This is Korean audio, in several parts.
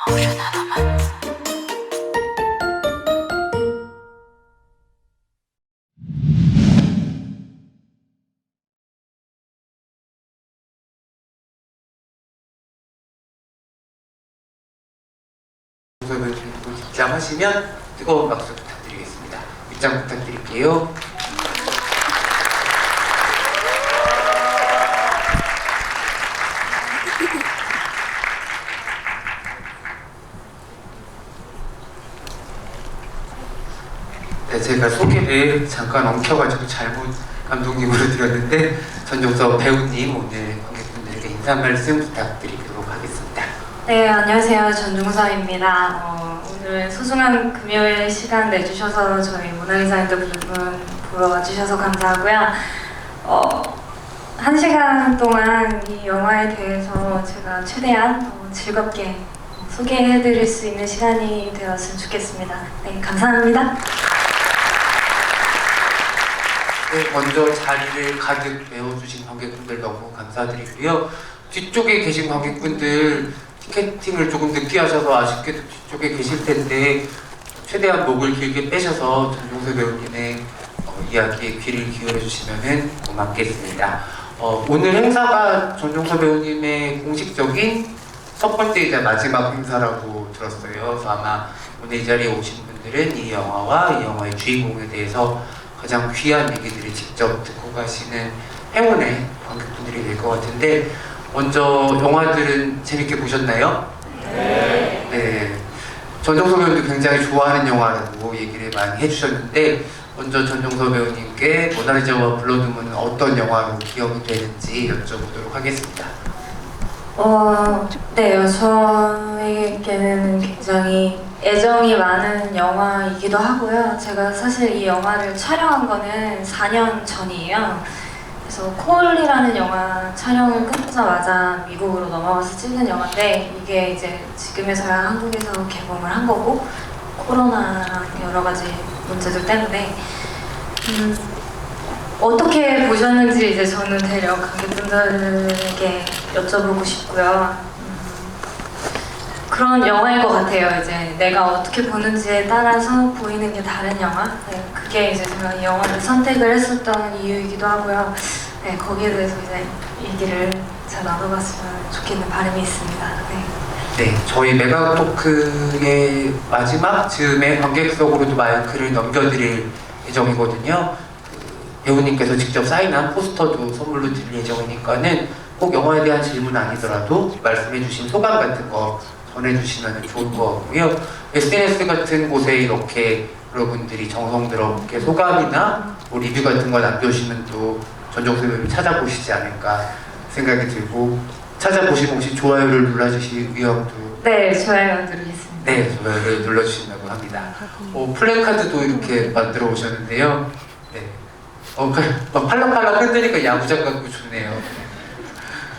우선은 입장하시면 뜨거운 박수 부탁드리겠습니다. 입장 부탁드릴게요. 네, 제가 소개를 잠깐 엉켜가지고 잘못 감독님으로 드렸는데 전종서 배우님 오늘 관객분들에게 인사 말씀 부탁드리도록 하겠습니다. 네, 안녕하세요. 전종서입니다. 오늘 소중한 금요일 시간 내주셔서 저희 모나리자 앤드 블루문 보러 와주셔서 감사하고요. 1시간 동안 이 영화에 대해서 제가 최대한 즐겁게 소개해드릴 수 있는 시간이 되었으면 좋겠습니다. 네, 감사합니다. 네, 먼저 자리를 가득 메워주신 관객분들 너무 감사드리고요. 뒤쪽에 계신 관객분들 티켓팅을 조금 늦게 하셔서 아쉽게도 뒤쪽에 계실 텐데 최대한 목을 길게 빼셔서 전종서 배우님의 이야기에 귀를 기울여 주시면 고맙겠습니다. 오늘 행사가 전종서 배우님의 공식적인 첫 번째이자 마지막 행사라고 들었어요. 그래서 아마 오늘 이 자리에 오신 분들은 이 영화와 이 영화의 주인공에 대해서 가장 귀한 얘기들을 직접 듣고 가시는 행운의 관객분들이 될 것 같은데, 먼저 영화들은 재밌게 보셨나요? 네. 네. 전종서 배우님도 굉장히 좋아하는 영화라고 얘기를 많이 해주셨는데, 먼저 전종서 배우님께 모나리자와 블러드문은 어떤 영화로 기억이 되는지 여쭤보도록 하겠습니다. 네, 저에게는 굉장히 애정이 많은 영화이기도 하고요. 제가 사실 이 영화를 촬영한 거는 4년 전이에요. 그래서 콜이라는 영화 촬영을 끝나자마자 미국으로 넘어가서 찍은 영화인데, 이게 이제 지금에서야 한국에서 개봉을 한 거고, 코로나랑 여러 가지 문제들 때문에 어떻게 보셨는지 이제 저는 대략 관객분들에게 여쭤보고 싶고요. 그런 영화인 것 같아요. 이제 내가 어떻게 보는지에 따라서 보이는 게 다른 영화. 네, 그게 이제 제가 이 영화를 선택을 했었던 이유이기도 하고요. 네, 거기에 대해서 이제 얘기를 잘 나눠봤으면 좋겠는 바람이 있습니다. 네. 네, 저희 메가 토크의 마지막 즈음에 관객석으로도 마이크를 넘겨드릴 예정이거든요. 배우님께서 직접 사인한 포스터도 선물로 드릴 예정이니까는 꼭 영화에 대한 질문 아니더라도 말씀해주신 소감 같은 거 전해주시면 좋을 것 같고요. SNS 같은 곳에 이렇게 여러분들이 정성스럽게 소감이나 뭐 리뷰 같은 거 남겨주시면 또 전종서 배우님 찾아보시지 않을까 생각이 들고, 찾아보시면 혹시 좋아요를 눌러주실 의향도. 네, 좋아요 누르겠습니다. 네, 좋아요를 눌러주신다고 합니다. 플래카드도 이렇게 만들어 오셨는데요. 네. 팔랑팔랑 흔드니까 야구장 같고 좋네요.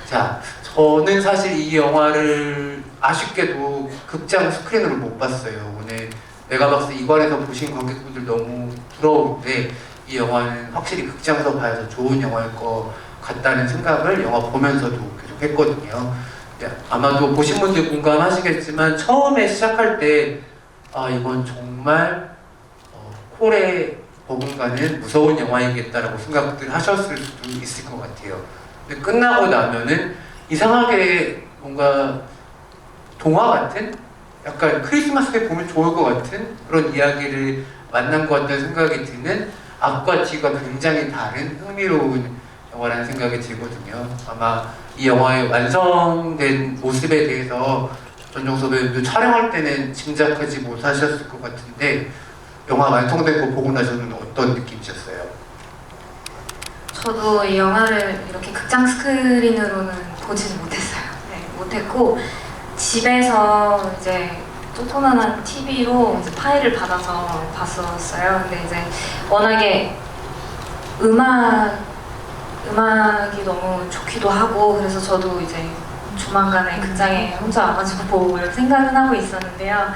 자, 저는 사실 이 영화를 아쉽게도 극장 스크린으로 못 봤어요. 오늘 메가박스 2관에서 보신 관객분들 너무 부러운데, 이 영화는 확실히 극장에서 봐야 더 좋은 영화일 것 같다는 생각을 영화 보면서도 계속 했거든요. 아마도 보신 분들 공감하시겠지만 처음에 시작할 때 이건 정말 콜에 버금가는 무서운 영화이겠다라고 생각들 하셨을 수도 있을 것 같아요. 근데 끝나고 나면은 이상하게 뭔가 동화 같은, 약간 크리스마스에 보면 좋을 것 같은 그런 이야기를 만난 것 같다는 생각이 드는, 앞과 뒤가 굉장히 다른 흥미로운 영화라는 생각이 들거든요. 아마 이 영화의 완성된 모습에 대해서 전종서 배우도 촬영할 때는 짐작하지 못하셨을 것 같은데, 영화 완성된 거 보고 나서는 어떤 느낌이셨어요? 저도 이 영화를 이렇게 극장 스크린으로는 보지는 못했어요. 네, 못했고 집에서 이제 조그만한 TV로 이제 파일을 받아서 봤었어요. 근데 이제 워낙에 음악이 너무 좋기도 하고, 그래서 저도 이제 조만간에 극장에 혼자 와가지고 보고 이렇게 생각은 하고 있었는데요.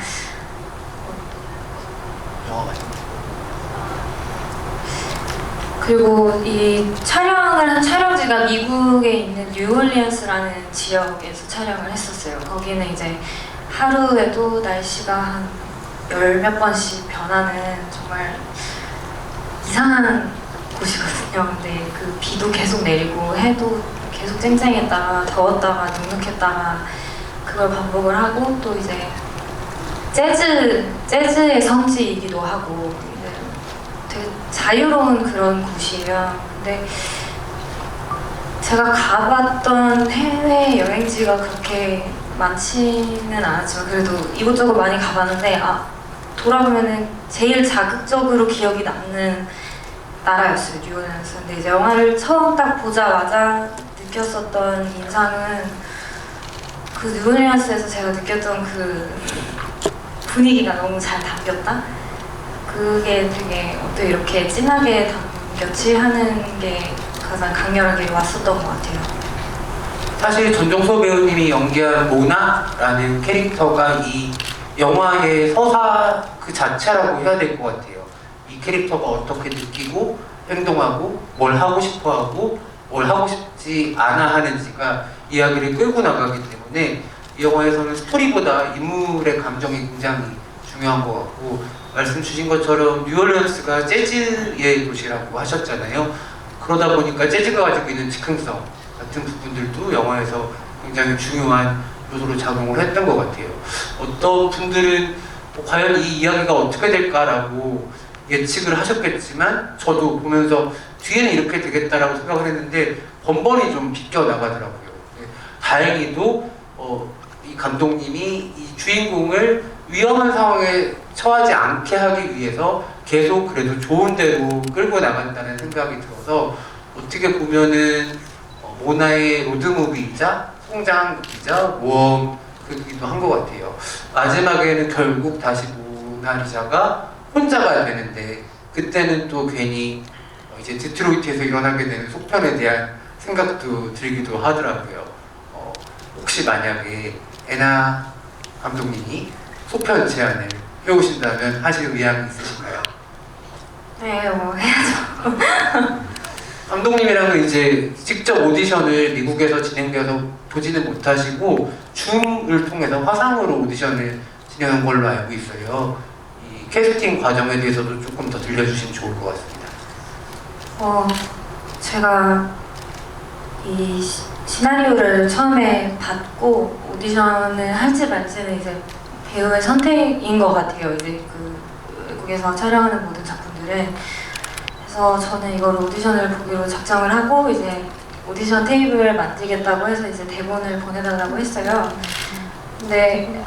그리고 이 촬영을 한 촬영지가 미국에 있는 뉴올리언스라는 지역에서 촬영을 했었어요. 거기는 이제 하루에도 날씨가 한 열 몇 번씩 변하는 정말 이상한 곳이거든요. 근데 그 비도 계속 내리고 해도 계속 쨍쨍했다가 더웠다가 눅눅했다가 그걸 반복을 하고 또 이제 재즈의 성지이기도 하고 이제 되게 자유로운 그런 곳이에요. 근데 제가 가봤던 해외 여행지가 그렇게 많지는 않았지만 그래도 이곳저곳 많이 가봤는데 돌아보면은 제일 자극적으로 기억이 남는 나라였어요, 뉴올리언스. 근데 이제 영화를 처음 딱 보자마자 느꼈었던 인상은 그 뉴올리언스에서 제가 느꼈던 그 분위기가 너무 잘 담겼다? 그게 되게 어떻게 이렇게 진하게 담겼지 하는 게 가장 강렬하게 왔었던 것 같아요. 사실 전종서 배우님이 연기한 모나라는 캐릭터가 이 영화의 서사 그 자체라고 해야 될 것 같아요. 이 캐릭터가 어떻게 느끼고 행동하고 뭘 하고 싶어하고 뭘 하고 싶지 않아 하는지가 이야기를 끌고 나가기 때문에 이 영화에서는 스토리보다 인물의 감정이 굉장히 중요한 것 같고, 말씀 주신 것처럼 뉴올리언스가 재즈의 도시라고 하셨잖아요. 그러다 보니까 재즈가 가지고 있는 즉흥성 같은 부분들도 영화에서 굉장히 중요한 요소로 작용을 했던 것 같아요. 어떤 분들은 과연 이 이야기가 어떻게 될까라고 예측을 하셨겠지만 저도 보면서 뒤에는 이렇게 되겠다라고 생각을 했는데 번번이 좀 비껴나가더라고요. 다행히도 이 감독님이 이 주인공을 위험한 상황에 처하지 않게 하기 위해서 계속 그래도 좋은 대로 끌고 나간다는 생각이 들어서 어떻게 보면은 모나의 로드무비이자 성장극이자 모험극이기도 한 것 같아요. 마지막에는 결국 다시 모나리자가 혼자가 되는데 그때는 또 괜히 이제 디트로이트에서 일어나게 되는 속편에 대한 생각도 들기도 하더라고요. 혹시 만약에 애나 감독님이 속편 제안을 해오신다면 하실 의향이 있으신가요? 네, 뭐 해야죠. 감독님이랑은 이제 직접 오디션을 미국에서 진행되어서 보지는 못하시고 줌을 통해서 화상으로 오디션을 진행한 걸로 알고 있어요. 이 캐스팅 과정에 대해서도 조금 더 들려주시면 좋을 것 같습니다. 제가 이 시나리오를 처음에 받고 오디션을 할지 말지는 이제 배우의 선택인 것 같아요. 이제 그 외국에서 촬영하는 모든 작품들은. 그래서 저는 이걸 오디션을 보기로 작정을 하고 이제 오디션 테이블을 만들겠다고 해서 이제 대본을 보내달라고 했어요. 근데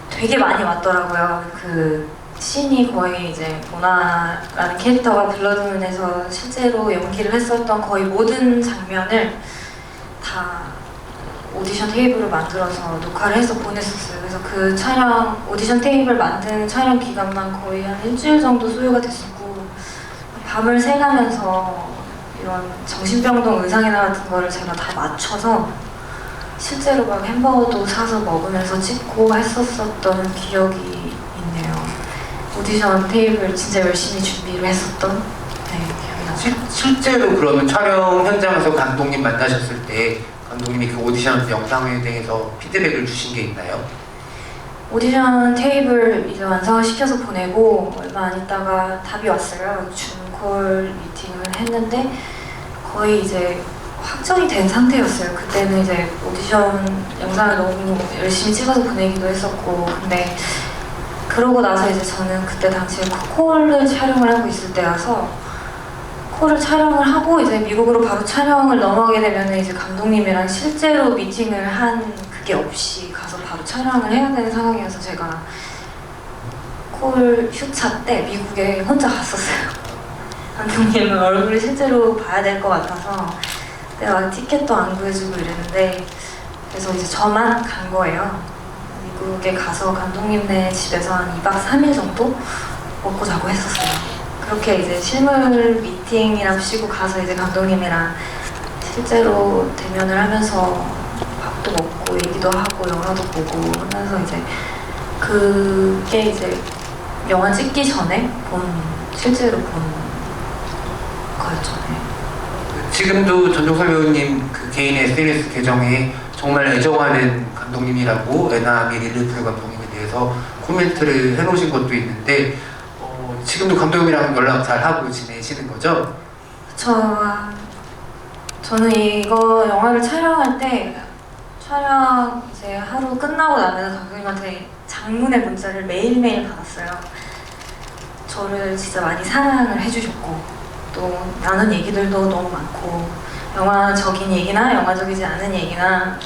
되게 많이 왔더라고요. 그 씬이 거의 이제 모나라는 캐릭터가 블러드문에서 실제로 연기를 했었던 거의 모든 장면을 다 오디션 테이블을 만들어서 녹화를 해서 보냈었어요. 그래서 그 촬영, 오디션 테이블 만드는 촬영 기간만 거의 한 일주일 정도 소요가 됐었고, 밤을 새가면서 이런 정신병동 의상이나 같은 거를 제가 다 맞춰서 실제로 막 햄버거도 사서 먹으면서 찍고 했었었던 기억이 있네요. 오디션 테이블 진짜 열심히 준비를 했었던 기억이 나요. 실제로 그러면 촬영 현장에서 감독님 만나셨을 때 감독님이 그 오디션 영상에 대해서 피드백을 주신 게 있나요? 오디션 테이블 이제 완성을 시켜서 보내고 얼마 안 있다가 답이 왔어요. 줌콜 미팅을 했는데 거의 이제 확정이 된 상태였어요. 그때는 이제 오디션 영상을 너무 열심히 찍어서 보내기도 했었고, 근데 그러고 나서 이제 저는 그때 당시에 콜을 촬영을 하고 있을 때라서 콜을 촬영을 하고 이제 미국으로 바로 촬영을 넘어가게 되면 이제 감독님이랑 실제로 미팅을 한 그게 없이 가서 바로 촬영을 해야 되는 상황이어서 제가 콜 휴차 때 미국에 혼자 갔었어요. 감독님은 얼굴을 실제로 봐야 될 것 같아서 내가 막 티켓도 안 구해주고 이랬는데, 그래서 이제 저만 간 거예요. 미국에 가서 감독님네 집에서 한 2박 3일 정도 먹고 자고 했었어요. 그렇게 이제 실물 미팅이랍시고 가서 이제 감독님이랑 실제로 대면을 하면서 밥도 먹고 얘기도 하고 영화도 보고 하면서 이제 그게 이제 영화 찍기 전에 실제로 본 거였죠. 네. 지금도 전종서 배우님 그 개인 SNS 계정에 정말 애정하는 감독님이라고 에나미 릴리프 감독님에 대해서 코멘트를 해놓으신 것도 있는데 지금도 감독님이랑 연락 잘 하고 지내시는 거죠? 저는 이거 영화를 촬영할 때 촬영 이제 하루 끝나고 나면 감독님한테 장문의 문자를 매일매일 받았어요. 저를 진짜 많이 사랑을 해주셨고 또 나눈 얘기들도 너무 많고 영화적인 얘기나 영화적이지 않은 얘기나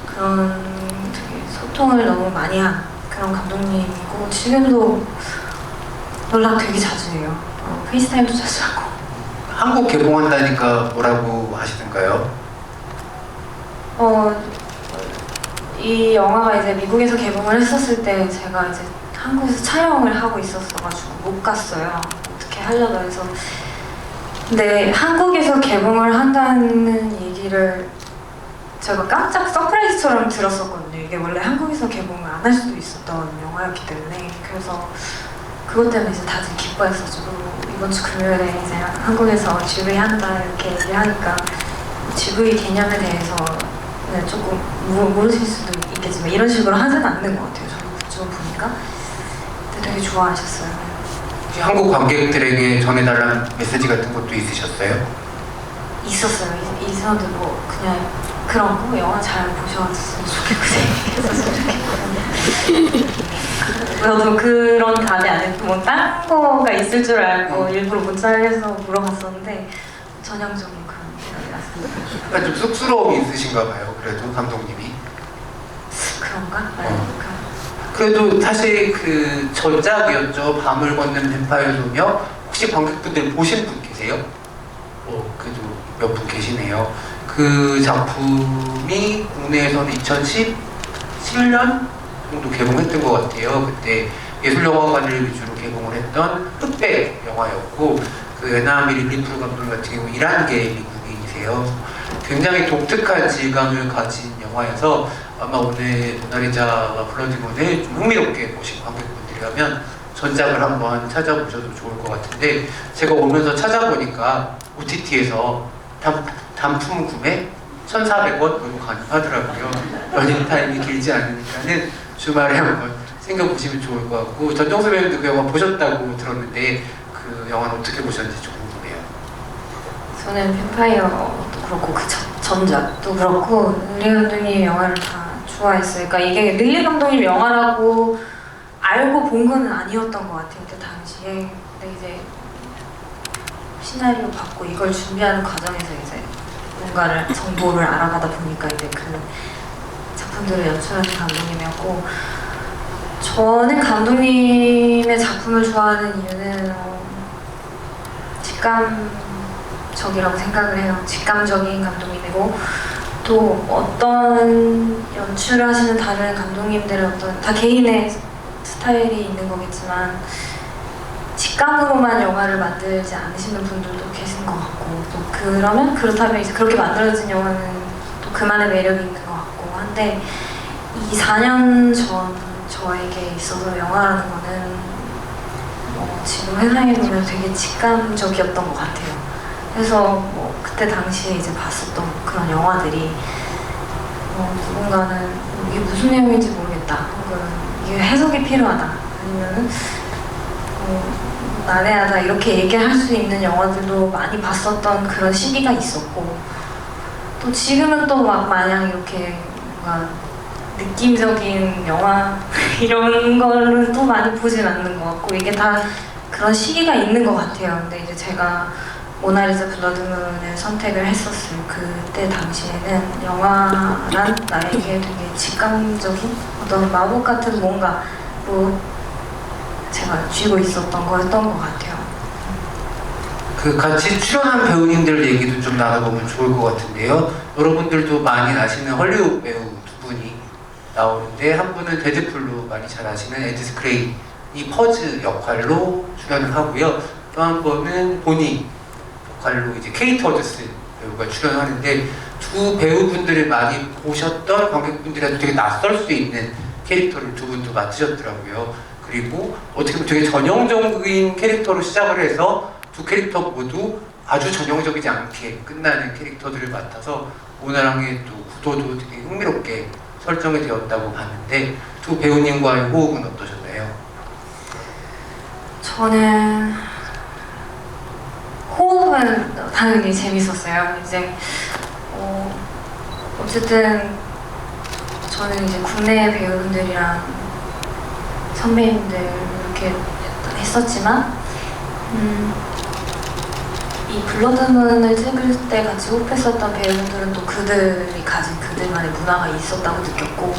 그런 되게 소통을 너무 많이 한 그런 감독님이고 지금도 연락 되게 자주 해요. 페이스타임도 자주 하고. 한국 개봉한다니까 뭐라고 하시던가요? 이 영화가 이제 미국에서 개봉을 했었을 때 제가 이제 한국에서 촬영을 하고 있었어가지고 못 갔어요. 어떻게 하려고 해서. 근데 한국에서 개봉을 한다는 얘기를 제가 깜짝 서프라이즈처럼 들었었거든요. 이게 원래 한국에서 개봉을 안 할 수도 있었던 영화였기 때문에. 그래서 그것 때문에 이제 다들 기뻐했었죠. 이번 주 금요일에 이제 한국에서 GV 한다 이렇게 얘기를 하니까 GV 개념에 대해서는 조금 모르실 수도 있겠지만 이런 식으로 하진 않는 것 같아요. 저는 보니까. 근데 되게 좋아하셨어요. 혹시 한국 관객들에게 전해달라는 메시지 같은 것도 있으셨어요? 있었어요. 있었는데 뭐 그냥 그런 거 영화 잘 보셨으면 좋겠고 생각했으면 좋겠고 저도 그런 답이 안 했고 뭐딴 거가 있을 줄 알고 일부러 문자해서 물어봤었는데 전형적인 그런 대답이 났습니다. 약간 좀 쑥스러움이 있으신가 봐요. 그래도 감독님이. 그런가? 그래도 사실 그 전작이었죠. 밤을 걷는 뱀파이어 소녀. 혹시 관객분들 보신 분 계세요? 그래도 몇 분 계시네요. 그 작품이 국내에서는 2017년 정도 개봉했던 것 같아요. 그때 예술영화관을 위주로 개봉을 했던 흑백 영화였고 그 에나미 릴리프 감독 같은 경우 이란계 미국인이세요. 굉장히 독특한 질감을 가진 영화여서 아마 오늘 모나리자와 블러드문을 좀 흥미롭게 보신 관객분들이라면 전작을 한번 찾아보셔도 좋을 것 같은데 제가 오면서 찾아보니까 OTT에서 단품 구매 1,400원으로 가능하더라고요. 러닝 타임이 길지 않으니까는 주말에 한번 생각보시면 좋을 것 같고 전정수 배우도 그 영화 보셨다고 들었는데 그 영화는 어떻게 보셨는지 좀 궁금해요. 저는 뱀파이어도 그렇고 그 전작도 그렇고 릴리 감독님 영화를 다 좋아했어요. 그러니까 이게 릴리 감독님 영화라고 알고 본 거는 아니었던 것 같아요. 그때 당시에. 근데 이제 시나리오 받고 이걸 준비하는 과정에서 이제 뭔가를 정보를 알아가다 보니까 이제 그 작품들을 연출하는 감독님이었고 저는 감독님의 작품을 좋아하는 이유는 직감적이라고 생각을 해요. 직감적인 감독님이고 또 어떤 연출을 하시는 다른 감독님들의 어떤 다 개인의 스타일이 있는 거겠지만 직감으로만 영화를 만들지 않으시는 분들도 계신 것 같고 또 그렇다면 이제 그렇게 만들어진 영화는 또 그만의 매력이 있는 것 같고 한데 이 4년 전 저에게 있어서 영화라는 거는 지금 회상해 보면 되게 직감적이었던 것 같아요. 그래서 그때 당시에 이제 봤었던 그런 영화들이 누군가는 이게 무슨 내용인지 모르겠다 혹은 이게 해석이 필요하다 아니면은 난해하다 이렇게 얘기할 수 있는 영화들도 많이 봤었던 그런 시기가 있었고 또 지금은 또 막 마냥 이렇게 뭔가 느낌적인 영화 이런 거는 또 많이 보진 않는 것 같고 이게 다 그런 시기가 있는 것 같아요. 근데 이제 제가 모나리자 블러드문을 선택을 했었을 그때 당시에는 영화란 나에게 되게 직감적인 어떤 마법 같은 뭔가로 제가 쥐고 있었던 거였던 것 같아요. 그 같이 출연한 배우님들 얘기도 좀 나눠보면 좋을 것 같은데요. 여러분들도 많이 아시는 헐리우드 배우 두 분이 나오는데 한 분은 데드풀로 많이 잘 아시는 에드 스크레이 이 퍼즈 역할로 출연을 하고요. 또 한 번은 보니 역할로 이제 케이트 허드슨 배우가 출연하는데 두 배우분들을 많이 보셨던 관객분들한테 되게 낯설 수 있는 캐릭터를 두 분도 맡으셨더라고요. 그리고 어떻게 보면 되게 전형적인 캐릭터로 시작을 해서 두 캐릭터 모두 아주 전형적이지 않게 끝나는 캐릭터들을 맡아서 모나랑의 또 구도도 되게 흥미롭게 설정이 되었다고 봤는데 두 배우님과의 호흡은 어떠셨나요? 저는 호흡은 당연히 재밌었어요. 이제 어쨌든 저는 이제 국내 배우분들이랑 선배님들 이렇게 했었지만 이 블러드문을 찍을 때 같이 호흡했었던 배우분들은 또 그들이 가진 그들만의 문화가 있었다고 느꼈고,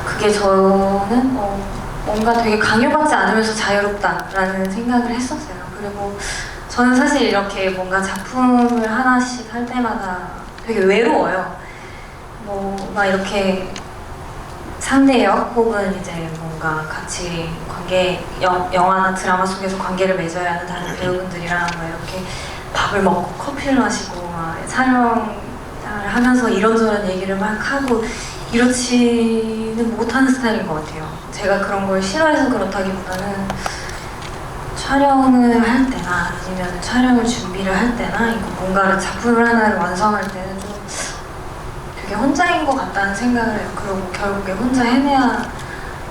그게 저는 뭔가 되게 강요받지 않으면서 자유롭다라는 생각을 했었어요. 그리고 저는 사실 이렇게 뭔가 작품을 하나씩 할 때마다 되게 외로워요. 막 이렇게 상대역 혹은 이제 뭔가 같이 영화나 드라마 속에서 관계를 맺어야 하는 다른 배우분들이랑 막 이렇게 밥을 먹고 커피를 마시고 막 촬영을 하면서 이런저런 얘기를 막 하고 이렇지는 못하는 스타일인 것 같아요. 제가 그런 걸 싫어해서 그렇다기보다는 촬영을 할 때나 아니면 촬영을 준비를 할 때나 이거 뭔가를 작품을 하나를 완성할 때는 좀 되게 혼자인 것 같다는 생각을 해요. 그리고 결국에 혼자 해내야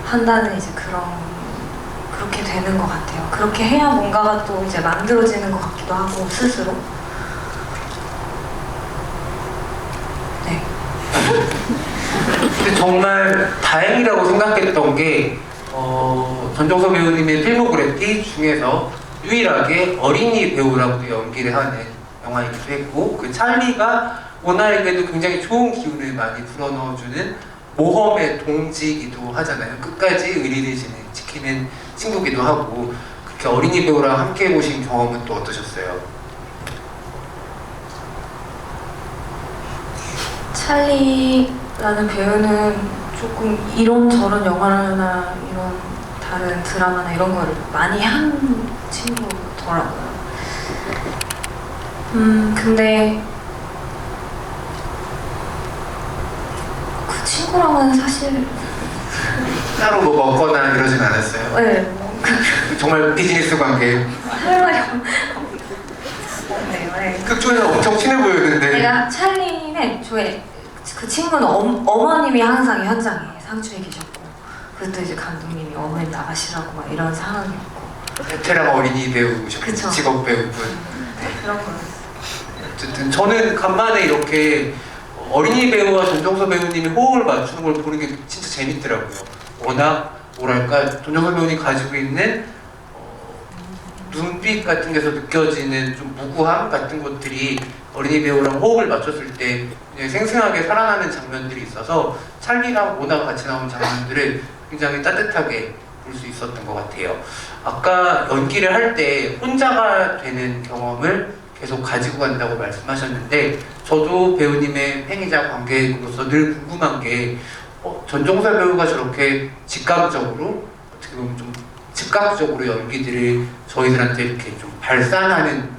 한다는 이제 그렇게 되는 것 같아요. 그렇게 해야 뭔가가 또 이제 만들어지는 것 같기도 하고 스스로. 네. 근데 정말 다행이라고 생각했던 게 전종서 배우님의 필모그래피 중에서 유일하게 어린이 배우라고도 연기를 하는 영화이기도 했고, 그 찰리가 오나에게도 굉장히 좋은 기운을 많이 불어넣어주는 모험의 동지이기도 하잖아요. 끝까지 의리를 지키는 친구기도 하고, 그렇게 어린이 배우랑 함께 보신 경험은 또 어떠셨어요? 찰리라는 배우는 조금 이런저런 영화나 이런 다른 드라마나 이런 거를 많이 한 친구더라고요. 근데 그 친구랑은 사실 따로 뭐 먹거나 이러진 않았어요? 네, 정말 비즈니스 관계. 할 말이 없네요. 네. 극중에서 엄청 친해 보였는데. 제가 찰리는 그 친구는 어머님이 항상 현장에 상주에 계셨고, 그것도 이제 감독님이 어머님 나가시라고 막 이런 상황이었고. 베테랑 어린이 배우셨고 그쵸. 직업 배우분. 그런 거였어요. 어쨌든 저는 간만에 이렇게 어린이 배우와 전종서 배우님이 호흡을 맞추는 걸 보는 게 진짜 재밌더라고요. 워낙 뭐랄까 전종서 배우님이 가지고 있는 눈빛 같은 데서 느껴지는 좀 무구함 같은 것들이 어린이 배우랑 호흡을 맞췄을 때 그냥 생생하게 살아나는 장면들이 있어서 찰리랑 오나가 같이 나온 장면들을 굉장히 따뜻하게 볼 수 있었던 것 같아요. 아까 연기를 할 때 혼자가 되는 경험을 계속 가지고 간다고 말씀하셨는데, 저도 배우님의 팬이자 관객으로서 늘 궁금한 게 전종서 배우가 저렇게 직감적으로, 어떻게 보면 좀 즉각적으로 연기들을 저희들한테 이렇게 좀 발산하는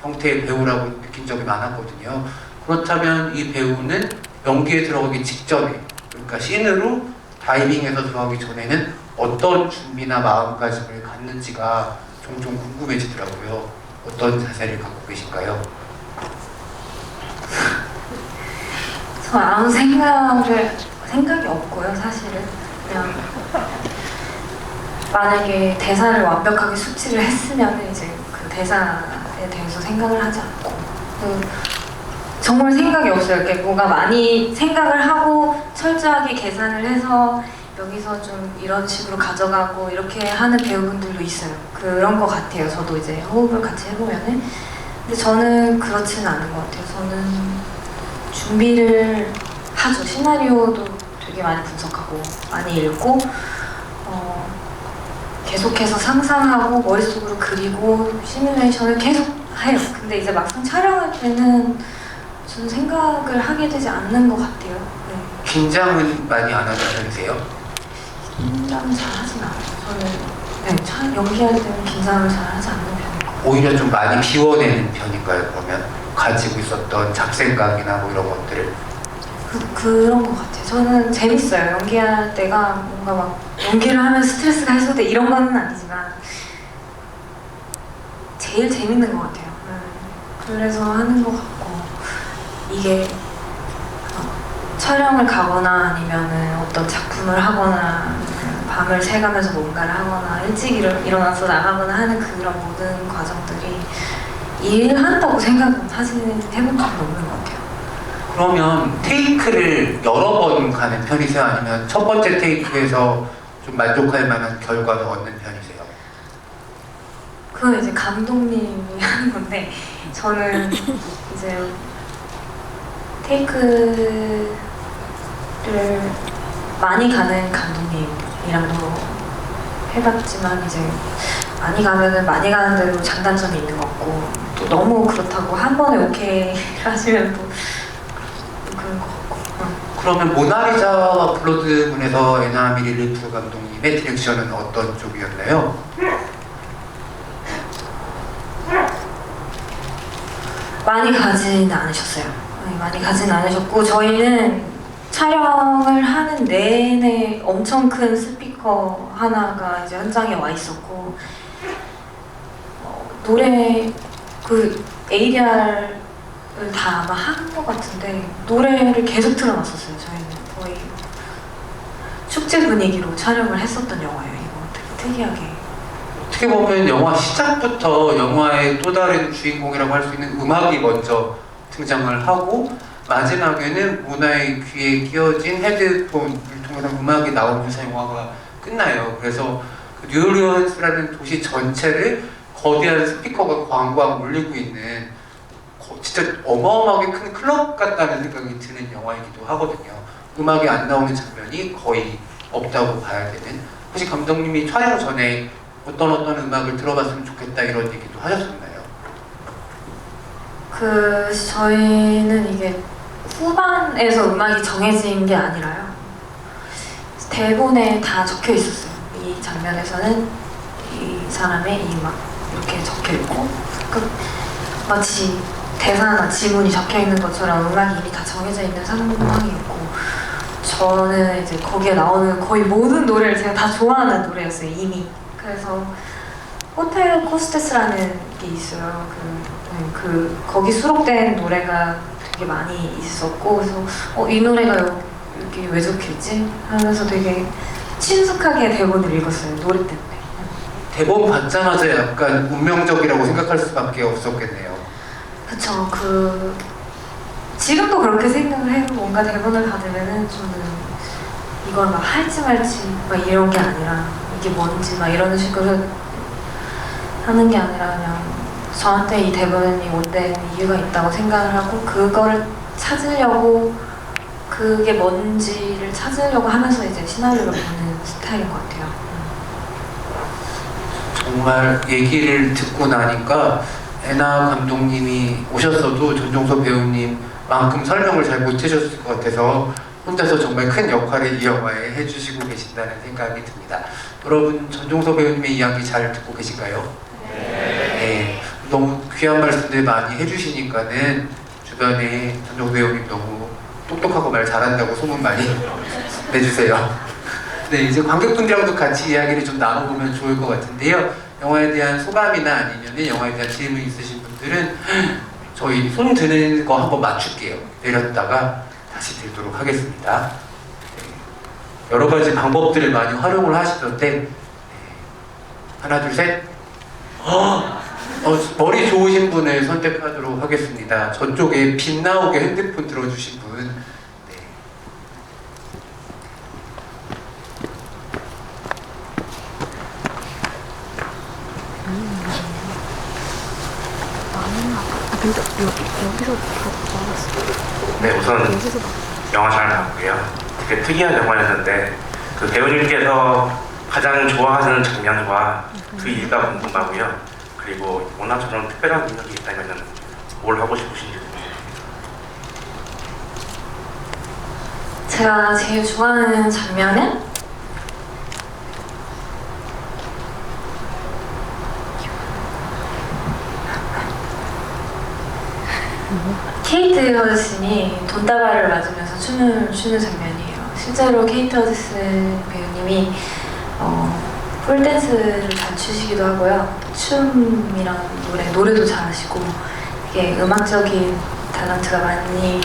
형태의 배우라고 느낀 적이 많았거든요. 그렇다면 이 배우는 연기에 들어가기 직전에, 그러니까 씬으로 다이빙해서 들어가기 전에는 어떤 준비나 마음가짐을 갖는지가 종종 궁금해지더라고요. 어떤 자세를 갖고 계신가요? 저 아무 생각이 없고요, 사실은. 그냥 만약에 대사를 완벽하게 숙지를 했으면 이제 그 대사에 대해서 생각을 하지 않고, 정말 생각이 없어요. 이렇게 뭔가 많이 생각을 하고 철저하게 계산을 해서 여기서 좀 이런 식으로 가져가고 이렇게 하는 배우분들도 있어요. 그런 것 같아요. 저도 이제 호흡을 같이 해보면은. 근데 저는 그렇지는 않은 것 같아요. 저는 준비를 하죠. 시나리오도 되게 많이 분석하고 많이 읽고 계속해서 상상하고 머릿속으로 그리고 시뮬레이션을 계속 해요. 근데 이제 막상 촬영할 때는 저는 생각을 하게 되지 않는 것 같아요. 네. 긴장은 많이 안 하는 편이세요? 긴장은 잘 하진 않아요. 저는 연기할 때는 긴장을 잘 하지 않는 편이고. 오히려 좀 많이 비워내는 편인가요, 그러면? 가지고 있었던 잡생각이나 뭐 이런 것들을? 그런 것 같아요. 저는 재밌어요. 연기할 때가 뭔가 막 연기를 하면 스트레스가 해소돼 이런 거는 아니지만 제일 재밌는 것 같아요. 그래서 하는 것 같고, 이게 촬영을 가거나 아니면은 어떤 작품을 하거나 밤을 새가면서 뭔가를 하거나 일찍 일어나서 나가거나 하는 그런 모든 과정들이 일한다고 생각은 사실 해본 적이 없는 것 같아요. 그러면 테이크를 여러 번 가는 편이세요? 아니면 첫 번째 테이크에서 좀 만족할 만한 결과를 얻는 편이세요? 그건 이제 감독님이 하는 건데 저는 이제 테이크를 많이 가는 감독님이랑도 해봤지만 이제 많이 가면은 많이 가는 대로 장단점이 있는 것 같고 또 너무 그렇다고 한 번에 오케이 하시면 또 그런 것 같고 그러면 모나리자와 블러드문에서 에나 미리 리프 감독님의 디렉션은 어떤 쪽이었나요? 많이 가지는 않으셨어요. 네, 많이 가지는 않으셨고 저희는 촬영을 하는 내내 엄청 큰 스피커 하나가 이제 현장에 와 있었고 노래 그 ADR을 다 아마 한 것 같은데 노래를 계속 틀어놨었어요. 저희는 거의 축제 분위기로 촬영을 했었던 영화예요. 이거 되게 특이하게. 어떻게 보면 영화 시작부터 영화의 또 다른 주인공이라고 할 수 있는 음악이 먼저 등장을 하고 마지막에는 문화의 귀에 끼어진 헤드폰을 통해서 음악이 나오면서 영화가 끝나요. 그래서 그 뉴올리언스라는 도시 전체를 거대한 스피커가 광광 울리고 있는 진짜 어마어마하게 큰 클럽 같다는 생각이 드는 영화이기도 하거든요. 음악이 안 나오는 장면이 거의 없다고 봐야 되는. 혹시 감독님이 촬영 전에 어떤 음악을 들어봤으면 좋겠다 이런 얘기도 하셨었나요? 저희는 이게 후반에서 음악이 정해진 게 아니라요. 대본에 다 적혀 있었어요. 이 장면에서는 이 사람의 이 음악 이렇게 적혀 있고 마치 대사나 지문이 적혀 있는 것처럼 음악이 이미 다 정해져 있는 상황이었고 저는 이제 거기에 나오는 거의 모든 노래를 제가 다 좋아하는 노래였어요 이미. 그래서 호텔 코스테스라는 게 있어요. 거기 수록된 노래가 되게 많이 있었고 그래서 이 노래가 여기 왜 적혀있지? 하면서 되게 친숙하게 대본을 읽었어요. 노래 때문에. 대본 받자마자 약간 운명적이라고 생각할 수밖에 없었겠네요. 그쵸. 지금도 그렇게 생각을 해요. 뭔가 대본을 받으면은 저는 이걸 막 할지 말지 막 이런 게 아니라 이게 뭔지 막 이런 식으로 하는 게 아니라 그냥 저한테 이 대본이 온데 이유가 있다고 생각을 하고 그거를 찾으려고 그게 뭔지를 찾으려고 하면서 이제 시나리오를 보는 스타일인 것 같아요. 정말 얘기를 듣고 나니까 에나 감독님이 오셨어도 전종서 배우님만큼 설명을 잘 못해주셨을 것 같아서 혼자서 정말 큰 역할을 이 영화에 해주시고 계신다는 생각이 듭니다. 여러분 전종서 배우님의 이야기 잘 듣고 계신가요? 네. 너무 귀한 말씀들 많이 해주시니까는 주변에 전종서 배우님 너무 똑똑하고 말 잘한다고 소문 많이 내주세요. 네, 이제 관객분들하고도 같이 이야기를 좀 나눠보면 좋을 것 같은데요. 영화에 대한 소감이나 아니면 영화에 대한 질문 있으신 분들은 저희 손 드는 거 한번 맞출게요. 내렸다가 다시 들도록 하겠습니다. 네, 여러 가지 방법들을 많이 활용을 하시던데 네, 하나 둘 셋 머리 좋으신 분을 선택하도록 하겠습니다. 저쪽에 빛 나오게 핸드폰 들어주신 분. 네. 근데 여기서 나왔어. 네, 우선 여기서 영화 잘 봤고요. 되게 특이한 영화였는데 그 배우님께서 가장 좋아하는 장면과 그 이유가 궁금하고요. 그리고 원나처럼 특별한 능력이 있다면 뭘 하고 싶으신지 궁금해요. 제가 제일 좋아하는 장면은 케이트 허드슨이 돈다발을 맞으면서 춤을 추는 장면이에요. 실제로 케이트 허드슨 배우님이 폴댄스를 잘 추시기도 하고요. 춤이랑 노래도 잘하시고 되게 음악적인 탤런트가 많이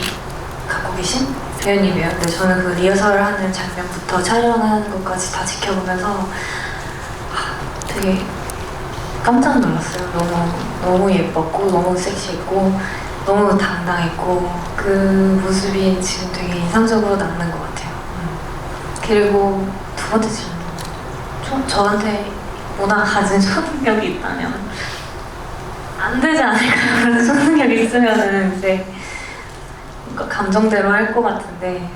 갖고 계신 배우님이에요. 근데 저는 그 리허설을 하는 장면부터 촬영하는 것까지 다 지켜보면서 되게 깜짝 놀랐어요. 너무 예뻤고 너무 섹시했고 너무 당당했고 그 모습이 지금 되게 인상적으로 남는 것 같아요. 그리고 두 번째 질문. 저한테 모나가 가진 초능력이 있다면 안 되지 않을까요? 그런 초능력이 있으면은 이제 뭔가 감정대로 할 것 같은데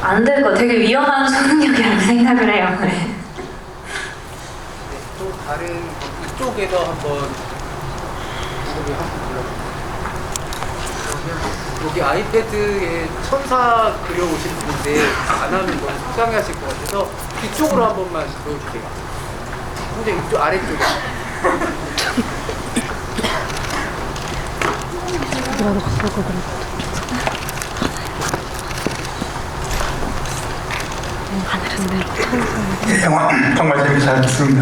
안 될 거 되게 위험한 초능력이라고 생각을 해요. 네. 또 다른 이쪽에서 한번 무릎을 한번 불러볼게요. 여기 아이패드에 천사 그려오신 분인데 안 하면 너무 속상해하실 것 같아서 뒤쪽으로 한 번만 보여주세요. 근데 이쪽 아래쪽에. 나도 갖고 그래. 하늘은 내로 네, 영화 정말 재밌게 잘 봤습니다.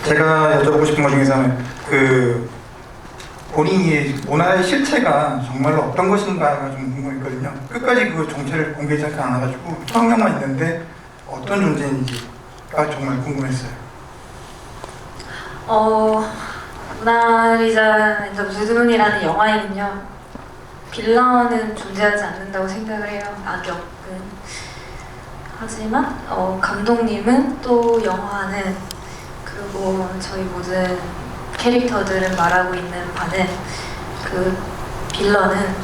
제가 여쭤보고 싶은 것 중에서는 그 본인이 모나의 실체가 정말로 어떤 것인가가 좀 궁금했거든요. 끝까지 그 정체를 공개하지 않아가지고 성명만 있는데 어떤 존재인지가 정말 궁금했어요. 모나리자 앤 더 블루문이라는 영화에는요 빌런은 존재하지 않는다고 생각을 해요. 악역은. 하지만 감독님은 또 영화는 그리고 저희 모든 캐릭터들은 말하고 있는 바는 그 빌런은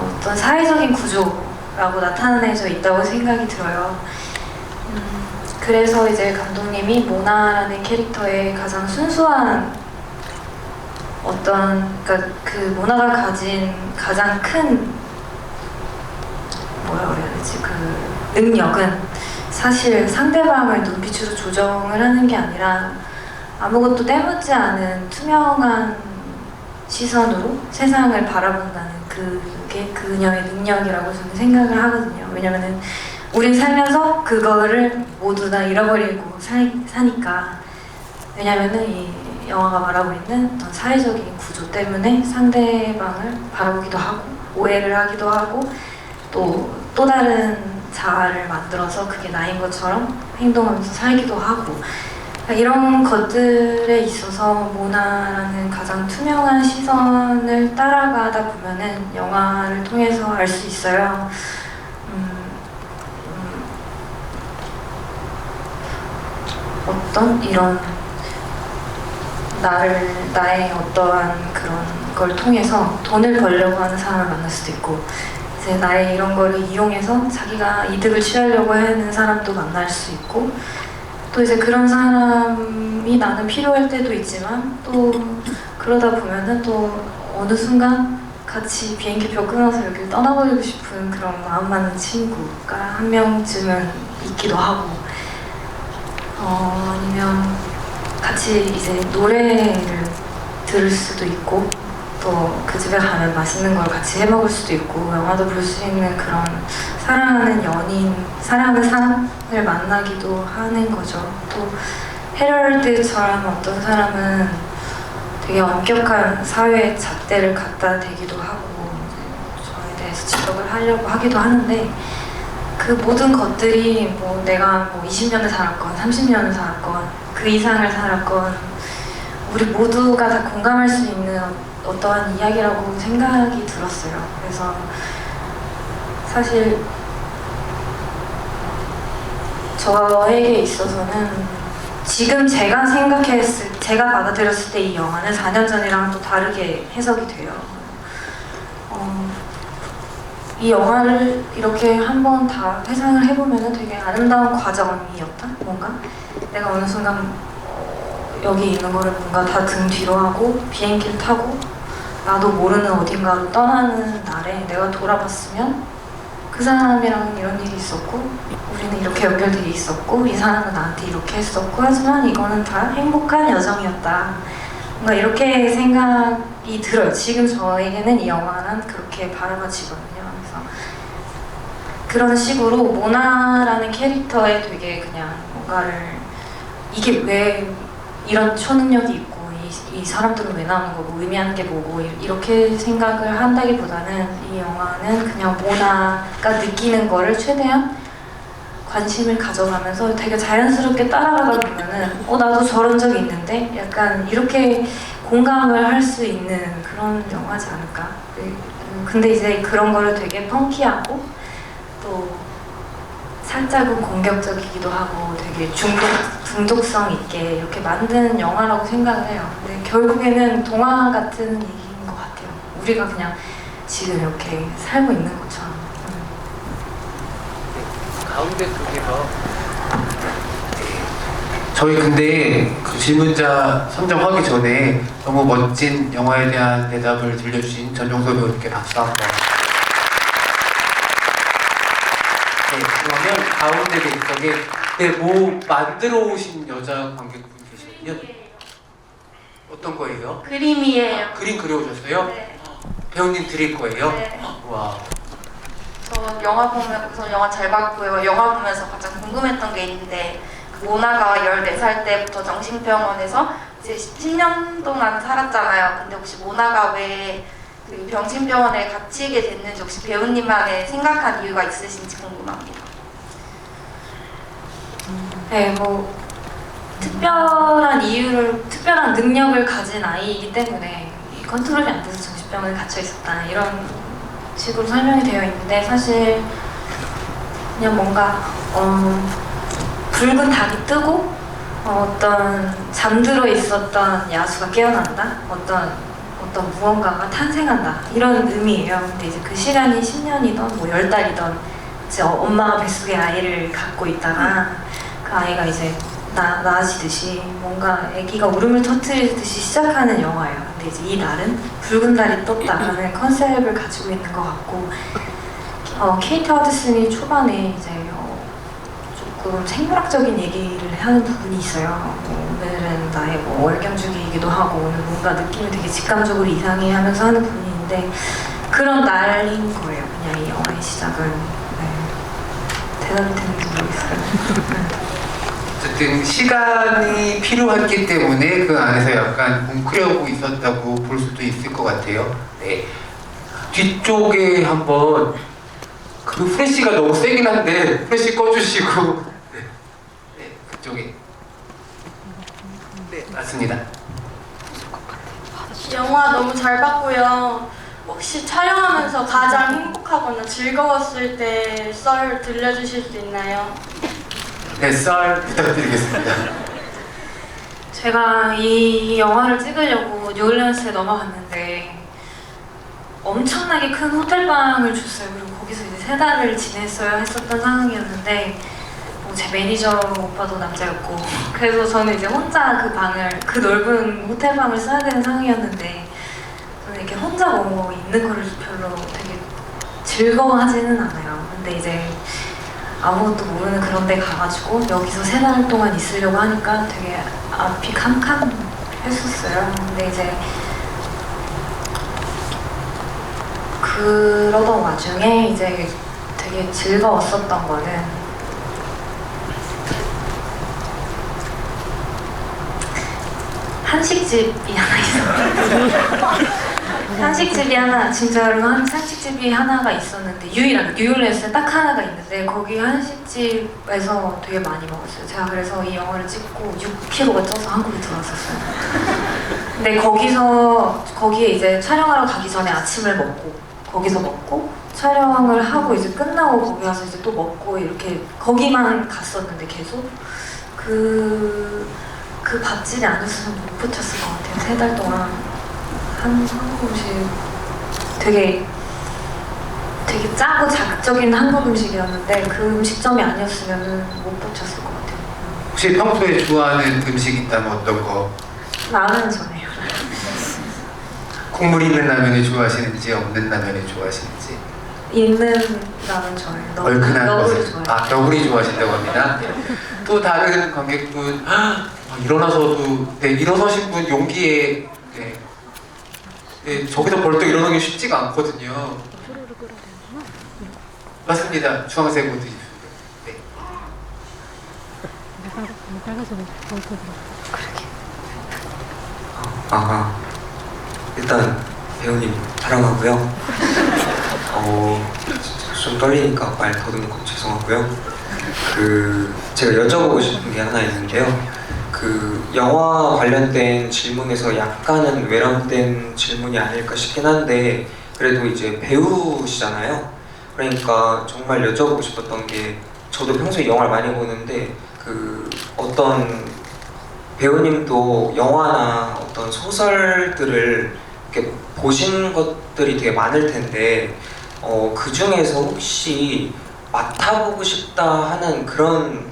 어떤 사회적인 구조라고 나타내져 있다고 생각이 들어요. 그래서 이제 감독님이 모나라는 캐릭터의 가장 순수한 그러니까 그 모나가 가진 가장 큰 뭐라 그래야 되지 그 능력은 사실 상대방을 눈빛으로 조정을 하는 게 아니라 아무것도 때묻지 않은 투명한 시선으로 세상을 바라본다는 그게 그녀의 능력이라고 저는 생각을 하거든요. 왜냐면은 우린 살면서 그거를 모두 다 잃어버리고 사니까. 왜냐면은 이 영화가 말하고 있는 어떤 사회적인 구조 때문에 상대방을 바라보기도 하고 오해를 하기도 하고 또 다른 자아를 만들어서 그게 나인 것처럼 행동하면서 살기도 하고 이런 것들에 있어서 모나라는 가장 투명한 시선을 따라가다 보면은 영화를 통해서 알 수 있어요. 어떤 이런 나의 어떠한 그런 걸 통해서 돈을 벌려고 하는 사람을 만날 수도 있고 이제 나의 이런 거를 이용해서 자기가 이득을 취하려고 하는 사람도 만날 수 있고 또 이제 그런 사람이 나는 필요할 때도 있지만 또 그러다 보면은 또 어느 순간 같이 비행기표 끊어서 여기를 떠나버리고 싶은 그런 마음 맞는 친구가 한 명쯤은 있기도 하고 아니면 같이 이제 노래를 들을 수도 있고 또 그 집에 가면 맛있는 걸 같이 해 먹을 수도 있고 영화도 볼 수 있는 그런 사랑하는 연인, 사랑하는 사람을 만나기도 하는 거죠. 또 헤럴드처럼 어떤 사람은 되게 엄격한 사회의 잣대를 갖다 대기도 하고 저에 대해서 지적을 하려고 하기도 하는데 그 모든 것들이 뭐 내가 뭐 20년을 살았건 30년을 살았건 그 이상을 살았건 우리 모두가 다 공감할 수 있는 어떠한 이야기라고 생각이 들었어요. 그래서 사실 저에게 있어서는 지금 제가 받아들였을 때 이 영화는 4년 전이랑 또 다르게 해석이 돼요. 이 영화를 이렇게 한번 다 회상을 해보면 되게 아름다운 과정이었다? 뭔가? 내가 어느 순간 여기 있는 거를 뭔가 다 등 뒤로 하고 비행기를 타고 나도 모르는 어딘가로 떠나는 날에 내가 돌아봤으면 그 사람이랑 이런 일이 있었고 우리는 이렇게 연결되어 있었고 이 사람은 나한테 이렇게 했었고 하지만 이거는 다 행복한 여정이었다. 뭔가 이렇게 생각이 들어요. 지금 저에게는 이 영화는 그렇게 바라봐지거든요. 그래서 그런 식으로 모나라는 캐릭터에 되게 그냥 뭔가를 이게 왜 이런 초능력이 있고 이 이 사람들은 왜 나오는 거고 의미하는 게 뭐고 이렇게 생각을 한다기보다는 이 영화는 그냥 모나가 느끼는 거를 최대한 관심을 가져가면서 되게 자연스럽게 따라가다 보면은 나도 저런 적이 있는데 약간 이렇게 공감을 할 수 있는 그런 영화지 않을까. 근데 이제 그런 거를 되게 펑키하고 또 살짝은 공격적이기도 하고 되게 중독성 있게 이렇게 만든 영화라고 생각을 해요. 근데 결국에는 동화 같은 얘기인 것 같아요. 우리가 그냥 지금 이렇게 살고 있는 것처럼. 가운데 쪽에서 저희 근데 그 질문자 선정하기 전에 너무 멋진 영화에 대한 대답을 들려주신 전용서 배우님께 박수 한번. 네, 그러면 가운데 객석에 뭐 만들어 오신 여자 관객분 계시거든요. 어떤 거예요? 그림이에요. 그림 그려오셨어요? 네. 배우님 드릴 거예요? 네. 와. 저 영화 보면서 영화 잘 봤고요. 영화 보면서 가장 궁금했던 게 있는데 모나가 14살 때부터 정신병원에서 이제 10년 동안 살았잖아요. 근데 혹시 모나가 왜 그 병신병원에 갇히게 됐는지 혹시 배우님만의 생각한 이유가 있으신지 궁금합니다. 네, 뭐 특별한 특별한 능력을 가진 아이이기 때문에 컨트롤이 안 돼서 정신병원에 갇혀 있었다 이런 식으로 설명이 되어 있는데 사실 그냥 뭔가 붉은 닭이 뜨고 어떤 잠들어 있었던 야수가 깨어난다, 어떤 무언가가 탄생한다 이런 의미예요. 근데 이제 그 시간이 10년이던 뭐 10달이던 이제 엄마가 뱃속에 아이를 갖고 있다가 그 아이가 이제 나아지듯이 뭔가 아기가 울음을 터뜨리듯이 시작하는 영화예요. 근데 이제 이 날은 붉은 달이 떴다라는 컨셉을 가지고 있는 것 같고 케이트 허드슨이 초반에 이제 조금 생물학적인 얘기를 하는 부분이 있어요. 오늘은 나의 뭐 월경주기이기도 하고 오늘 뭔가 느낌이 되게 직감적으로 이상해 하면서 하는 부분인데 그런 날인 거예요. 그냥 이 영화의 시작은. 네. 대답이 되는지 모르겠어요. 어쨌든 시간이 필요했기 때문에 그 안에서 약간 뭉클하고 있었다고 볼 수도 있을 것 같아요. 네. 뒤쪽에 한번 그 프레쉬가 너무 세긴 한데 프레쉬 꺼주시고 네, 네 그쪽에 네 맞습니다. 영화 너무 잘 봤고요. 혹시 촬영하면서 가장 행복하거나 즐거웠을 때 썰 들려주실 수 있나요? 네, 썰 부탁드리겠습니다. 제가 이 영화를 찍으려고 뉴올리언스에 넘어갔는데 엄청나게 큰 호텔방을 줬어요. 그리고 거기서 이제 3달을 지냈어야 했었던 상황이었는데 제 매니저 오빠도 남자였고 그래서 저는 이제 혼자 그 넓은 호텔방을 써야 되는 상황이었는데 저는 이렇게 혼자 뭐 있는 거를 별로 되게 즐거워하지는 않아요. 근데 이제 아무것도 모르는 그런 데 가가지고 여기서 3달 동안 있으려고 하니까 되게 앞이 캄캄했었어요. 근데 이제 그러던 와중에 이제 되게 즐거웠었던 거는 한식집이 하나 있었어요. 한식집이 하나, 진짜로 한식집이 하나가 있었는데 유일한 뉴올리언스에 딱 하나가 있는데 거기 한식집에서 되게 많이 먹었어요. 제가 그래서 이 영화를 찍고 6kg가 쪄서 한국에 들어왔었어요. 근데 거기에 이제 촬영하러 가기 전에 아침을 먹고 거기서 먹고 촬영을 하고 이제 끝나고 거기 가서 이제 또 먹고 이렇게 거기만 갔었는데 계속 그 밥집이 아니었으면 못 버텼을 것 같아요. 3달 동안 한국 음식 되게 짜고 자극적인 한국 음식이었는데 그 음식점이 아니었으면 못 버텼을 것 같아요. 혹시 평소에 좋아하는 음식 있다면 어떤 거? 라면 전에요. 국물 있는 라면을 좋아하시는지 없는 라면을 좋아하시는지? 있는 라면 좋아해요. 얼큰한 너구리 것을 좋아해요. 아 너구리 좋아하신다고 합니다. 또 다른 관객분 일어나서도 네 일어서신 분 용기에 네, 네 저기서 벌떡 일어나기 쉽지가 않거든요. 맞습니다. 주황색 옷 입으시고 네. 빨간색 옷 그러게. 일단 배우님 사랑하고요. 좀 떨리니까 말 더듬고 죄송하고요. 제가 여쭤보고 싶은 게 하나 있는데요. 영화 관련된 질문에서 약간은 외람된 질문이 아닐까 싶긴 한데 그래도 이제 배우시잖아요. 그러니까 정말 여쭤보고 싶었던 게 저도 평소에 영화를 많이 보는데 어떤 배우님도 영화나 어떤 소설들을 이렇게 보신 것들이 되게 많을 텐데 그 중에서 혹시 맡아보고 싶다 하는 그런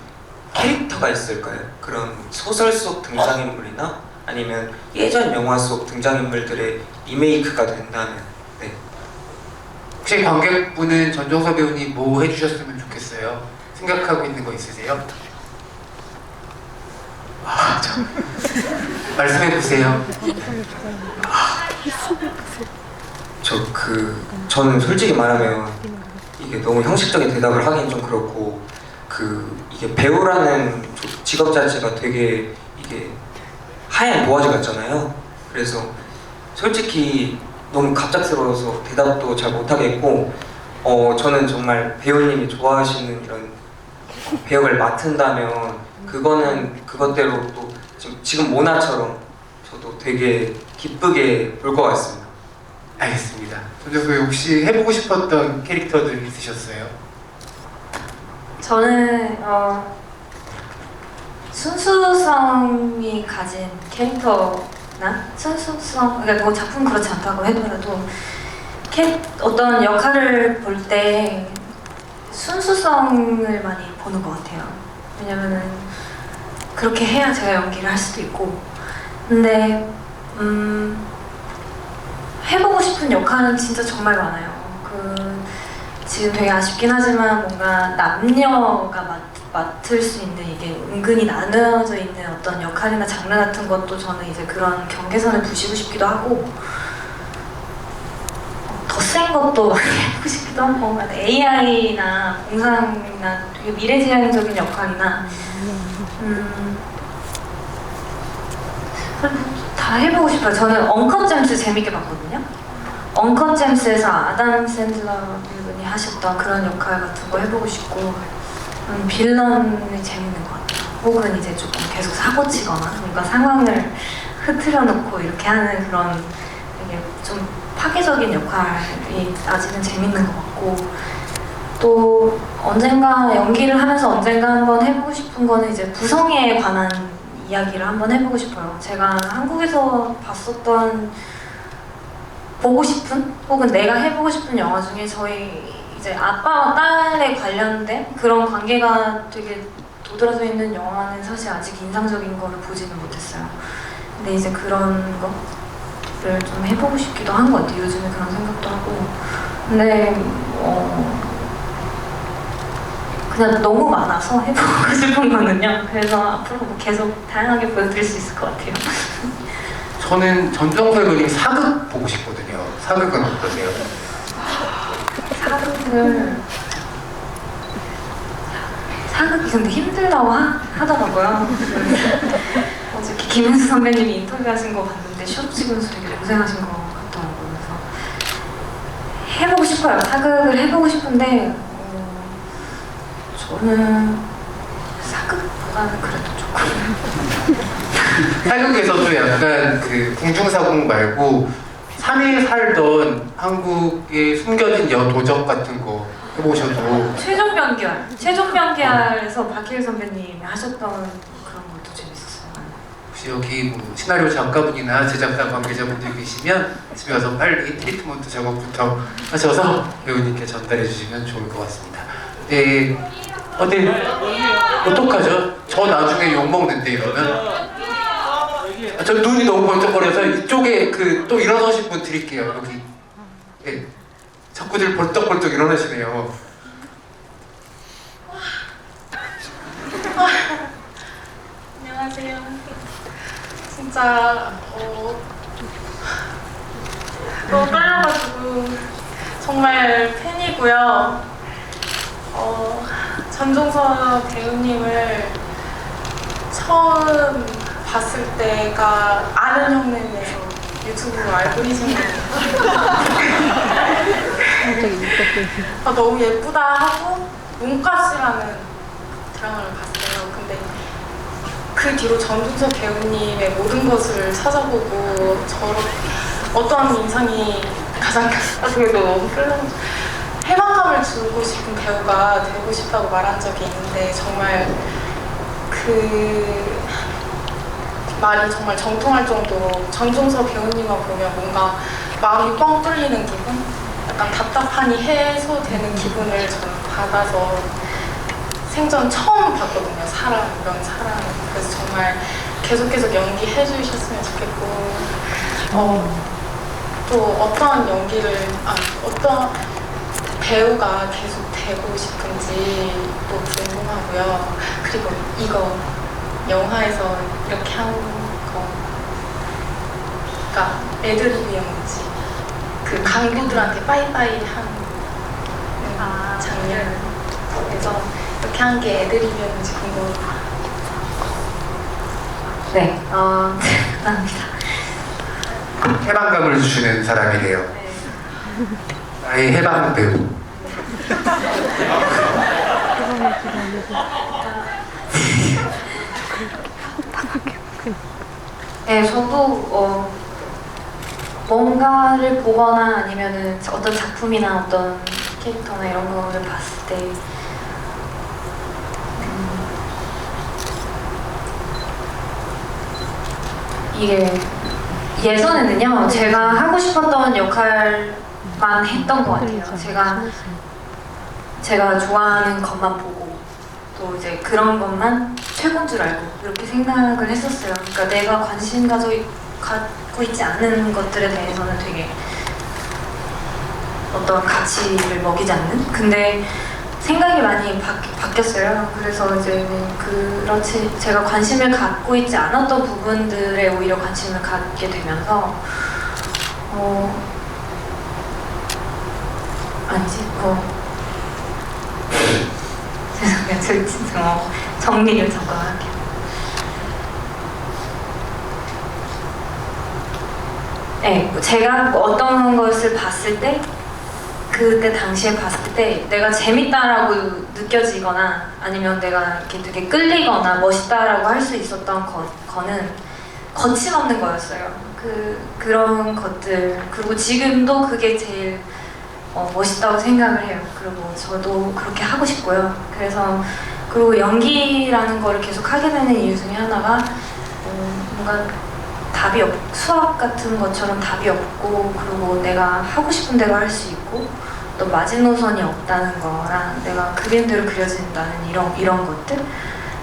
캐릭터가 있을까요? 그런 소설 속 등장인물이나 아니면 예전 영화 속 등장인물들의 리메이크가 된다면. 네. 혹시 관객분은 전종서 배우님 뭐 해주셨으면 좋겠어요? 생각하고 있는 거 있으세요? 말씀해보세요. 저는 솔직히 말하면 이게 너무 형식적인 대답을 하긴 좀 그렇고 이게 배우라는 직업 자체가 되게 이게 하얀 도화지 같잖아요. 그래서 솔직히 너무 갑작스러워서 대답도 잘 못하겠고 저는 정말 배우님이 좋아하시는 이런 배역을 맡은다면 그거는 그것대로 또 지금 모나처럼 저도 되게 기쁘게 볼 것 같습니다. 알겠습니다. 전종서 배우 혹시 해보고 싶었던 캐릭터들 있으셨어요? 저는 순수성이 가진 캐릭터나 순수성, 그러니까 뭐 작품 그렇지 않다고 해더라도 어떤 역할을 볼 때 순수성을 많이 보는 것 같아요. 왜냐면은 그렇게 해야 제가 연기를 할 수도 있고. 근데 해보고 싶은 역할은 진짜 정말 많아요. 지금 되게 아쉽긴 하지만 뭔가 남녀가 맡을 수 있는 이게 은근히 나누어져 있는 어떤 역할이나 장르 같은 것도 저는 이제 그런 경계선을 부시고 싶기도 하고 더 센 것도 많이 해보고 싶기도 하고 AI나 공상이나 되게 미래지향적인 역할이나 다 해보고 싶어요. 저는 언컷 잼스 재밌게 봤거든요. 언컷 잼스에서 아담 샌들러 분이 하셨던 그런 역할 같은 거 해보고 싶고 빌런이 재밌는 것 같아요. 혹은 이제 조금 계속 사고 치거나 뭔가 상황을 흐트려 놓고 이렇게 하는 그런 되게 좀 파괴적인 역할이 아직은 재밌는 것 같고 또 언젠가 연기를 하면서 언젠가 한번 해보고 싶은 거는 이제 부성애에 관한 이야기를 한번 해보고 싶어요. 제가 한국에서 봤었던 보고 싶은 혹은 내가 해보고 싶은 영화 중에 저희 이제 아빠와 딸에 관련된 그런 관계가 되게 도드라져 있는 영화는 사실 아직 인상적인 거를 보지는 못했어요. 근데 이제 그런 거를 좀 해보고 싶기도 한 것 같아요. 요즘에 그런 생각도 하고. 근데 그냥 너무 많아서 해보고 싶은 거는요. 그래서 앞으로 뭐 계속 다양하게 보여드릴 수 있을 것 같아요. 저는 전종서 배우님 사극 보고 싶거든요. 사극은 어떠세요? 사극이 근데 힘들다고 하더라고요. 어저께 김은수 선배님이 인터뷰하신 거 봤는데 쇼 찍으면서 되게 고생하신 것 같더라고요. 그래서 해보고 싶어요. 사극을 해보고 싶은데 저는 사극보다는 그래도 조금 사극에서도 약간 궁중사극 말고 산에 살던 한국의 숨겨진 여도적 같은 거 해보셔도 최종변기알에서 박해일 선배님이 하셨던 그런 것도 재밌었어요. 혹시 여기 뭐 시나리오 작가분이나 제작사 관계자분들 계시면 집에 와서 빨리 트리트먼트 작업부터 하셔서 배우님께 전달해 주시면 좋을 것 같습니다. 네, 어떡하죠? 저 나중에 욕먹는데 이러면 저 눈이 너무 번쩍거려서 이쪽에 또 일어나신 분 드릴게요. 여기. 네. 자꾸들 벌떡벌떡 일어나시네요. 안녕하세요. 진짜 너무 떨려가지고 정말 팬이고요. 전종서 배우님을 처음 봤을 때가 아는 형님에서 유튜브 알고리즘을 너무 예쁘다 하고 몸값이라는 드라마를 봤어요. 근데 그 뒤로 전준석 배우님의 모든 것을 찾아보고 어떤 인상이 가장 그래도 너무 해방감을 주고 싶은 배우가 되고 싶다고 말한 적이 있는데 정말 그 말이 정말 정통할 정도로 전종서 배우님만 보면 뭔가 마음이 뻥 뚫리는 기분? 약간 답답하니 해소되는 기분을 저는 받아서 생전 처음 봤거든요. 이런 사람. 그래서 정말 계속 연기해 주셨으면 좋겠고 또 어떤 연기를 어떤 배우가 계속 되고 싶은지 또 궁금하고요. 그리고 이거 영화에서 이렇게 한 거가 애드립이었는지 그 강도들한테 빠이빠이 하는 장면에서 이렇게 한 게 애드립이었는지 궁금해요. 네, 감사합니다. 해방감을 주는 사람이래요. 네. 나의 해방 배우. 네, 저도 뭔가를 보거나 아니면은 어떤 작품이나 어떤 캐릭터나 이런 거를 봤을 때 이게 예전에는요 제가 하고 싶었던 역할만 했던 것 같아요. 제가 좋아하는 것만 보고 또 이제 그런 것만 최고인 줄 알고 이렇게 생각을 했었어요. 그러니까 내가 관심 갖고 있지 않은 것들에 대해서는 되게 어떤 가치를 먹이지 않는? 근데 생각이 많이 바뀌었어요. 그래서 이제 그렇지 제가 관심을 갖고 있지 않았던 부분들에 오히려 관심을 갖게 되면서 죄송해요. 저 진짜 정리를 잠깐 할게요. 네, 제가 어떤 것을 봤을 때 그때 당시에 봤을 때 내가 재밌다라고 느껴지거나 아니면 내가 이렇게 되게 끌리거나 멋있다라고 할 수 있었던 거는 거침없는 거였어요. 그런 것들 그리고 지금도 그게 제일 멋있다고 생각을 해요. 그리고 저도 그렇게 하고 싶고요. 그리고 연기라는 거를 계속 하게 되는 이유 중에 하나가 뭔가 수학 같은 것처럼 답이 없고 그리고 내가 하고 싶은 대로 할 수 있고 또 마지노선이 없다는 거랑 내가 그린 대로 그려진다는 이런 것들.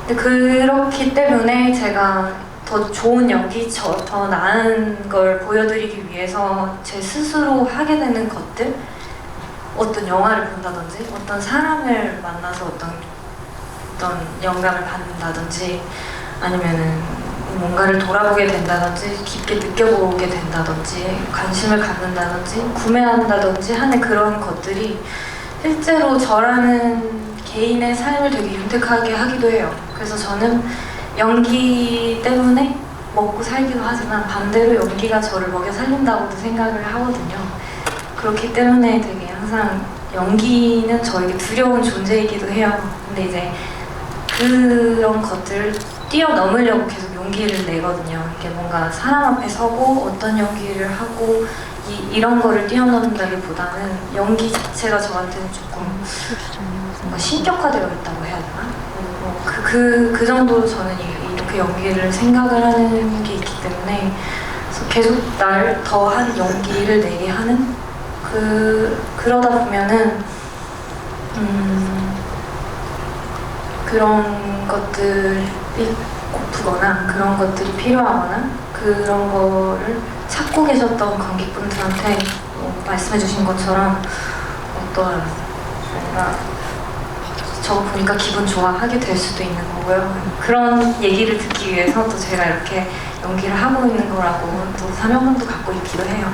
근데 그렇기 때문에 제가 더 좋은 연기, 더 나은 걸 보여드리기 위해서 제 스스로 하게 되는 것들, 어떤 영화를 본다든지 어떤 사람을 만나서 어떤 영감을 받는다든지 아니면은 뭔가를 돌아보게 된다든지 깊게 느껴보게 된다든지 관심을 갖는다든지 구매한다든지 하는 그런 것들이 실제로 저라는 개인의 삶을 되게 윤택하게 하기도 해요. 그래서 저는 연기 때문에 먹고 살기도 하지만 반대로 연기가 저를 먹여 살린다고도 생각을 하거든요. 그렇기 때문에 되게 항상 연기는 저에게 두려운 존재이기도 해요. 근데 이제 그런 것들을 뛰어넘으려고 계속 용기를 내거든요. 이게 뭔가 사람 앞에 서고 어떤 연기를 하고 이런 거를 뛰어넘는다기보다는 연기 자체가 저한테는 조금 뭔가 신격화되어 있다고 해야 되나? 그 정도로 저는 이렇게 연기를 생각을 하는 게 있기 때문에 그래서 계속 날 더한 연기를 내게 하는 그러다 보면은 그런 것들이 고프거나 그런 것들이 필요하거나 그런 거를 찾고 계셨던 관객분들한테 말씀해주신 것처럼 어떤 뭔가 저거 보니까 기분 좋아하게 될 수도 있는 거고요. 그런 얘기를 듣기 위해서 또 제가 이렇게 연기를 하고 있는 거라고 또 사명감도 갖고 있기도 해요.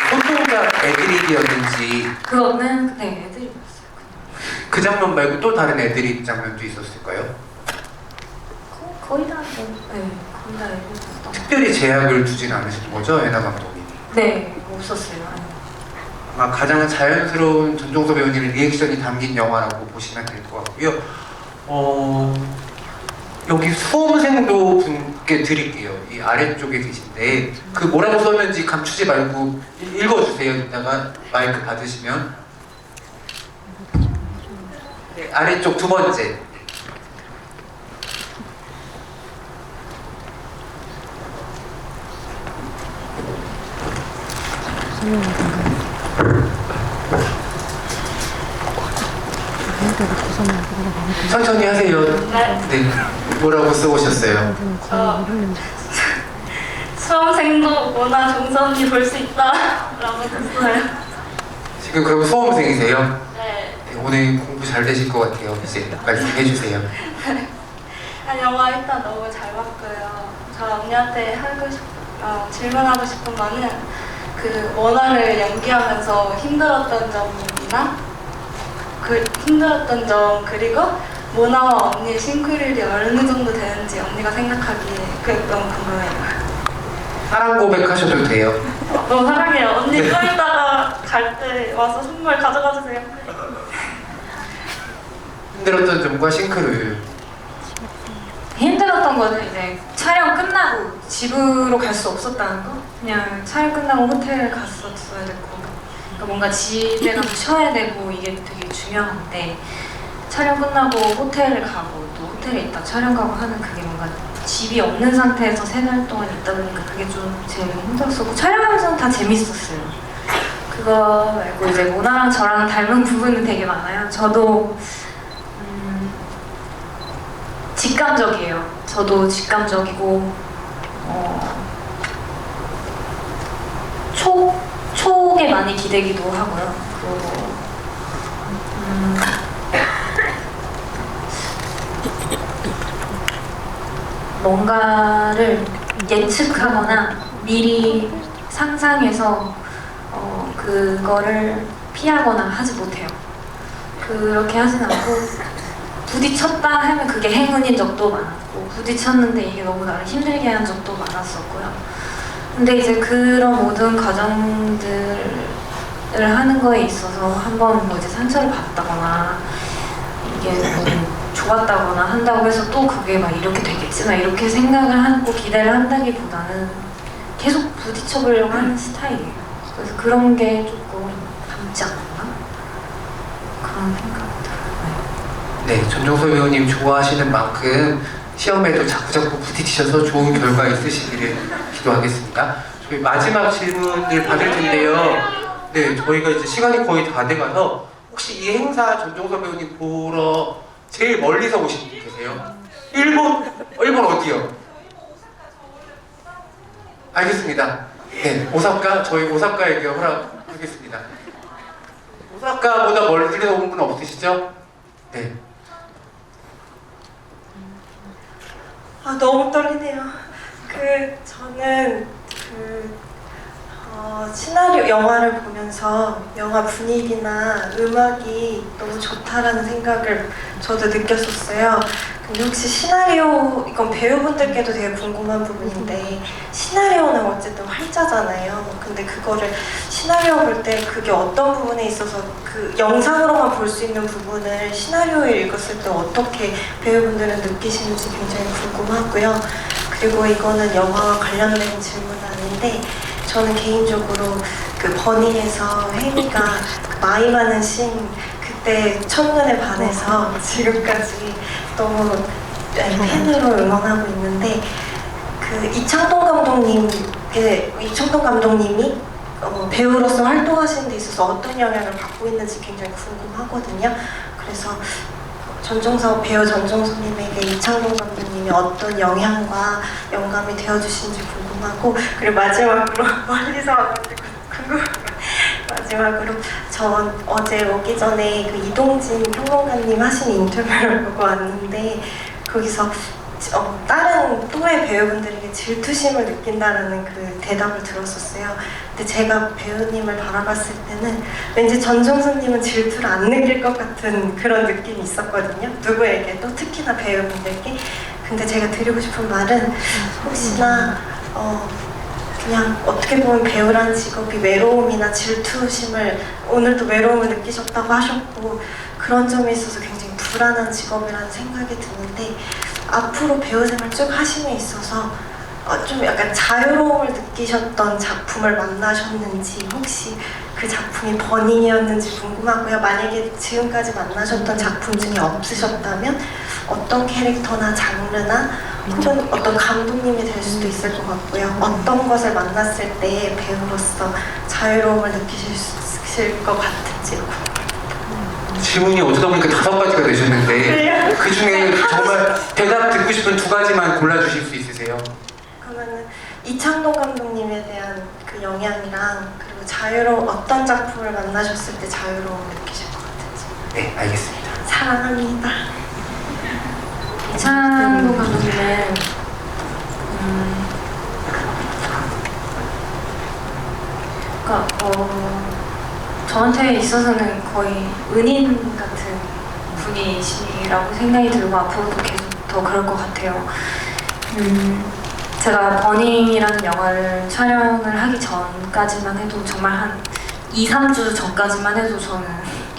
소통가 애드립이었는지 그거는 애드립이었어요. 그 장면 말고 또 다른 애드립 장면도 있었을까요? 거의 다 네, 거의 다 해줬던 것 특별히 제약을 두진 않으신 거죠, 예나 감독님이? 네, 없었어요. 아니. 아마 가장 자연스러운 전종서 배우님의 리액션이 담긴 영화라고 보시면 될 것 같고요. 여기 수험생도 분께 드릴게요. 이 아래쪽에 계신데 그 뭐라고 썼는지 감추지 말고 읽어주세요. 이따가 마이크 받으시면. 네, 아래쪽 두 번째. 천천히 하세요. 네. 뭐라고 써오셨어요? 수험생도 문화 종선이 볼 수 있다라고 했어요. 지금 그럼 수험생이세요? 네. 네, 오늘 공부 잘 되실 것 같아요. 이제 말씀해 주세요. 영화 일단 너무 잘 봤고요. 저 언니한테 질문하고 싶은 거는 그 원화를 연기하면서 힘들었던 점이나 힘들었던 점 그리고 모나와 언니의 싱크율이 어느 정도 되는지 언니가 생각하기에 그게 너무 궁금해요. 사랑 고백하셔도 돼요. 너무 사랑해요. 언니 좀 이따가 갈 때 와서 선물 가져가 주세요. 힘들었던 점과 싱크로율. 힘들었던 거는 이제 촬영 끝나고 집으로 갈 수 없었다는 거. 그냥 촬영 끝나고 호텔 갔었어야 됐고, 그러니까 뭔가 집에 가서 쉬어야 되고 이게 되게 중요한데 촬영 끝나고 호텔을 가고 또 호텔에 있다 촬영 가고 하는 그게 뭔가 집이 없는 상태에서 3달 동안 있다 보니까 그게 좀 제일 힘들었었고 촬영하면서는 다 재밌었어요. 그거 말고 이제 모나랑 저랑 닮은 부분은 되게 많아요. 저도 직감적이에요. 저도 직감적이고 촉에 많이 기대기도 하고요. 그리고 뭔가를 예측하거나 미리 상상해서 그거를 피하거나 하지 못해요. 그렇게 하진 않고 부딪혔다 하면 그게 행운인 적도 많았고 부딪혔는데 이게 너무 나를 힘들게 한 적도 많았었고요. 근데 이제 그런 모든 과정들을 하는 거에 있어서 한번 뭐 이제 상처를 받다거나 이게 뭐 좋았다거나 한다고 해서 또 그게 막 이렇게 되겠지 막 이렇게 생각을 하고 기대를 한다기보다는 계속 부딪혀보려고 하는 스타일이에요. 그래서 그런 게 조금 닮지 않나? 그런 생각이 들어요. 네, 전종서 배우님 좋아하시는 만큼 시험에도 자꾸자꾸 부딪히셔서 좋은 결과 있으시기를 기도하겠습니다. 저희 마지막 질문을 받을 텐데요. 네, 저희가 이제 시간이 거의 다 돼가서 혹시 이 행사 전종서 배우님 보러 제일 멀리서 오신 분 계세요? 일본? 일본 어디요? 알겠습니다. 네, 오사카? 저희 오사카에게 허락하겠습니다. 오사카보다 멀리서 온 분 없으시죠? 네. 아 너무 떨리네요. 저는 시나리오 영화를 보면서 영화 분위기나 음악이 너무 좋다라는 생각을 저도 느꼈었어요. 근데 혹시 시나리오, 이건 배우분들께도 되게 궁금한 부분인데 시나리오는 어쨌든 활자잖아요. 근데 그거를 시나리오 볼 때 그게 어떤 부분에 있어서 그 영상으로만 볼 수 있는 부분을 시나리오를 읽었을 때 어떻게 배우분들은 느끼시는지 굉장히 궁금하고요. 그리고 이거는 영화와 관련된 질문은 아닌데 저는 개인적으로 그 버닝에서 혜미가 그 마이 많은 씬 그때 첫눈에 반해서 지금까지 너무 팬으로 응원하고 있는데 그 이창동 감독님이 배우로서 활동하시는 데 있어서 어떤 영향을 받고 있는지 굉장히 궁금하거든요. 그래서 배우 전종서님에게 이창동 감독님이 어떤 영향과 영감이 되어주신지 궁금하고, 그리고 마지막으로 멀리서 와가지고 마지막으로 저 어제 오기 전에 그 이동진 평론가님 하신 인터뷰를 보고 왔는데 거기서 다른 또래 배우분들에게 되게 질투심을 느낀다라는 그 대답을 들었었어요. 근데 제가 배우님을 바라봤을 때는 왠지 전종수님은 질투를 안 느낄 것 같은 그런 느낌이 있었거든요. 누구에게도, 특히나 배우분들께. 근데 제가 드리고 싶은 말은 혹시나 그냥 어떻게 보면 배우라는 직업이 외로움이나 질투심을, 오늘도 외로움을 느끼셨다고 하셨고 그런 점에 있어서 굉장히 불안한 직업이라는 생각이 드는데, 앞으로 배우 생활 쭉 하심에 있어서 좀 약간 자유로움을 느끼셨던 작품을 만나셨는지, 혹시 그 작품이 버닝이었는지 궁금하고요. 만약에 지금까지 만나셨던 작품 중에 없으셨다면 어떤 캐릭터나 장르나 혹은 어떤 감독님이 될 수도 있을 것 같고요. 어떤 것을 만났을 때 배우로서 자유로움을 느끼실 것 같은지. 질문이 어쩌다 보니까 5가지가 되셨는데 그래요? 그 중에 정말 대답 듣고 싶은 2가지만 골라주실 수 있으세요? 그러면은 이창동 감독님에 대한 그 영향이랑, 그리고 어떤 작품을 만나셨을 때 자유로움을 느끼실 것 같은지. 네, 알겠습니다. 사랑합니다. 이창동 감독님은 저한테 있어서는 거의 은인 같은 분이시라고 생각이 들고 앞으로도 계속 더 그럴 것 같아요. 제가 버닝이라는 영화를 촬영을 하기 전까지만 해도, 정말 한 2-3주 전까지만 해도 저는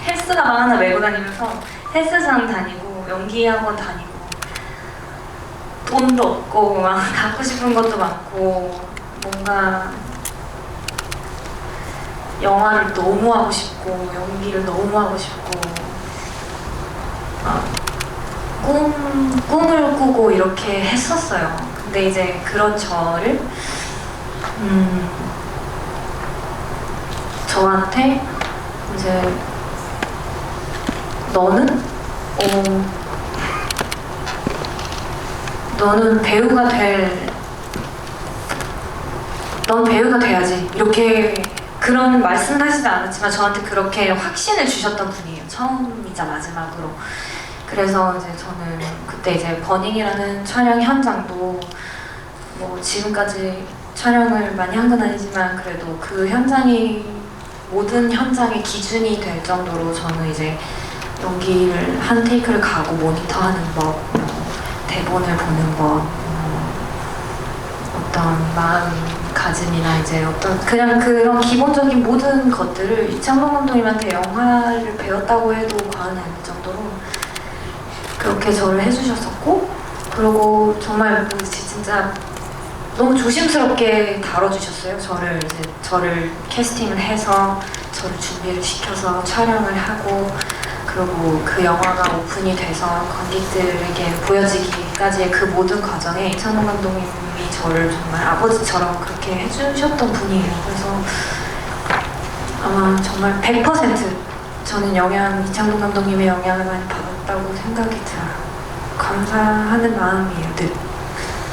헬스가방 하나 메고 다니면서 헬스장 다니고 연기학원 다니고 돈도 없고 막 갖고 싶은 것도 많고, 뭔가 영화를 너무 하고 싶고 연기를 너무 하고 싶고 꿈을 꾸고 이렇게 했었어요. 근데 이제 그런 저를 저한테 이제 너는 넌 배우가 돼야지, 이렇게, 그런 말씀은 하시지 않았지만 저한테 그렇게 확신을 주셨던 분이에요. 처음이자 마지막으로. 그래서 이제 저는 그때 이제 버닝이라는 촬영 현장도 뭐 지금까지 촬영을 많이 한 건 아니지만 그래도 그 현장이 모든 현장의 기준이 될 정도로 저는 이제 연기를 한 테이크를 가고 모니터하는 법, 대본을 보는 법, 어떤 마음가짐이나 이제 어떤 그냥 그런 기본적인 모든 것들을 이창동 감독님한테 영화를 배웠다고 해도 과언이 아닐 정도로 그렇게 저를 해주셨었고, 그리고 정말 진짜 너무 조심스럽게 다뤄주셨어요. 저를 캐스팅을 해서 저를 준비를 시켜서 촬영을 하고, 그리고 그 영화가 오픈이 돼서 관객들에게 보여지기까지의 그 모든 과정에 이창동 감독님이 저를 정말 아버지처럼 그렇게 해주셨던 분이에요. 그래서 아마 정말 100% 저는 이창동 감독님의 영향을 많이 받았다고 생각이 들어요. 감사하는 마음이에요, 늘.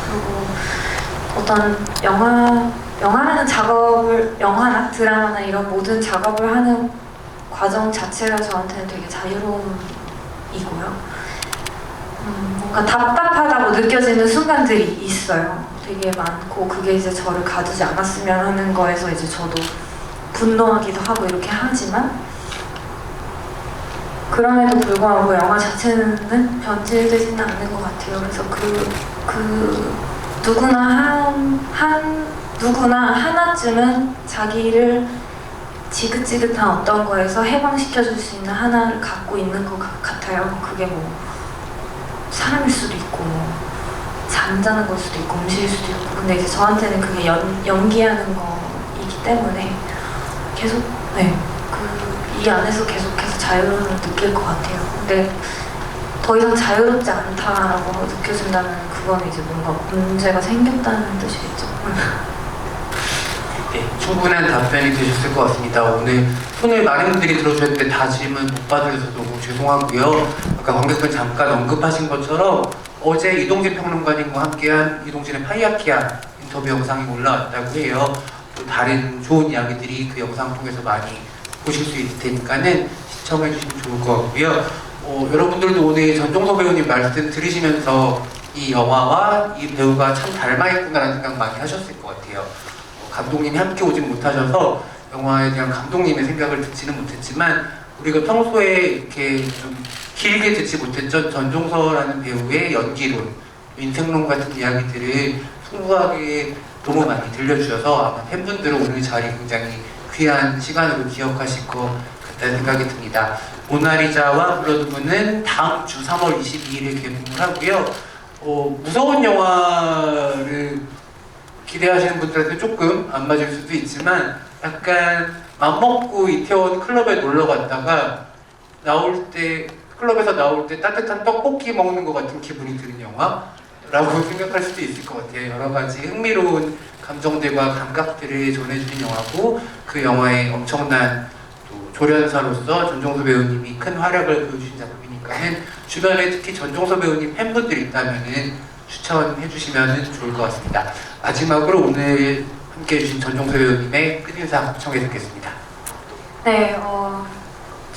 그리고 어떤 영화라는 작업을, 영화나 드라마나 이런 모든 작업을 하는 과정 자체가 저한테는 되게 자유로움이고요. 뭔가 답답하다고 느껴지는 순간들이 있어요. 되게 많고, 그게 이제 저를 가두지 않았으면 하는 거에서 이제 저도 분노하기도 하고 이렇게 하지만, 그럼에도 불구하고 영화 자체는 변질되지는 않는 것 같아요. 그래서 누구나 하나쯤은 자기를 지긋지긋한 어떤 거에서 해방시켜줄 수 있는 하나를 갖고 있는 것 같아요. 그게 뭐 사람일 수도 있고 잠자는 걸 수도 있고 음식일 수도 있고, 근데 이제 저한테는 그게 연기하는 거이기 때문에 계속 이 안에서 계속해서 자유로움을 느낄 것 같아요. 근데 더 이상 자유롭지 않다라고 느껴진다면 그건 이제 뭔가 문제가 생겼다는 뜻이겠죠. 네, 충분한 답변이 되셨을 것 같습니다. 오늘 많은 분들이 들어주셨는데 다 질문 못 받으셔서 너무 죄송하고요. 아까 관객분 잠깐 언급하신 것처럼 어제 이동진 평론가님과 함께한 이동진의 파이아키아 인터뷰 영상이 올라왔다고 해요. 또 다른 좋은 이야기들이 그 영상 통해서 많이 보실 수 있을 테니까는 시청해 주시면 좋을 것 같고요. 여러분들도 오늘 전종서 배우님 말씀 들으시면서 이 영화와 이 배우가 참 닮아있구나라는 생각 많이 하셨을 것 같아요. 감독님이 함께 오진 못하셔서 영화에 대한 감독님의 생각을 듣지는 못했지만 우리가 평소에 이렇게 좀 길게 듣지 못했던 전종서라는 배우의 연기론, 인생론 같은 이야기들을 풍부하게 너무 많이 들려주셔서 아마 팬분들은 오늘 자리 굉장히 귀한 시간으로 기억하실 것 같다는 생각이 듭니다. 모나리자와 블러드문은 다음 주 3월 22일에 개봉을 하고요. 무서운 영화를 기대하시는 분들한테 조금 안 맞을 수도 있지만 약간 맘먹고 이태원 클럽에 놀러 갔다가 클럽에서 나올 때 따뜻한 떡볶이 먹는 것 같은 기분이 드는 영화라고 생각할 수도 있을 것 같아요. 여러 가지 흥미로운 감정들과 감각들을 전해주는 영화고 그 영화의 엄청난 또 조련사로서 전종서 배우님이 큰 활약을 보여주신 작품이니까는 주변에 특히 전종서 배우님 팬분들이 있다면은 추천해 주시면 좋을 것 같습니다. 마지막으로 오늘 함께 해주신 전종서 배우님의 끝인사 청해 듣겠습니다. 네,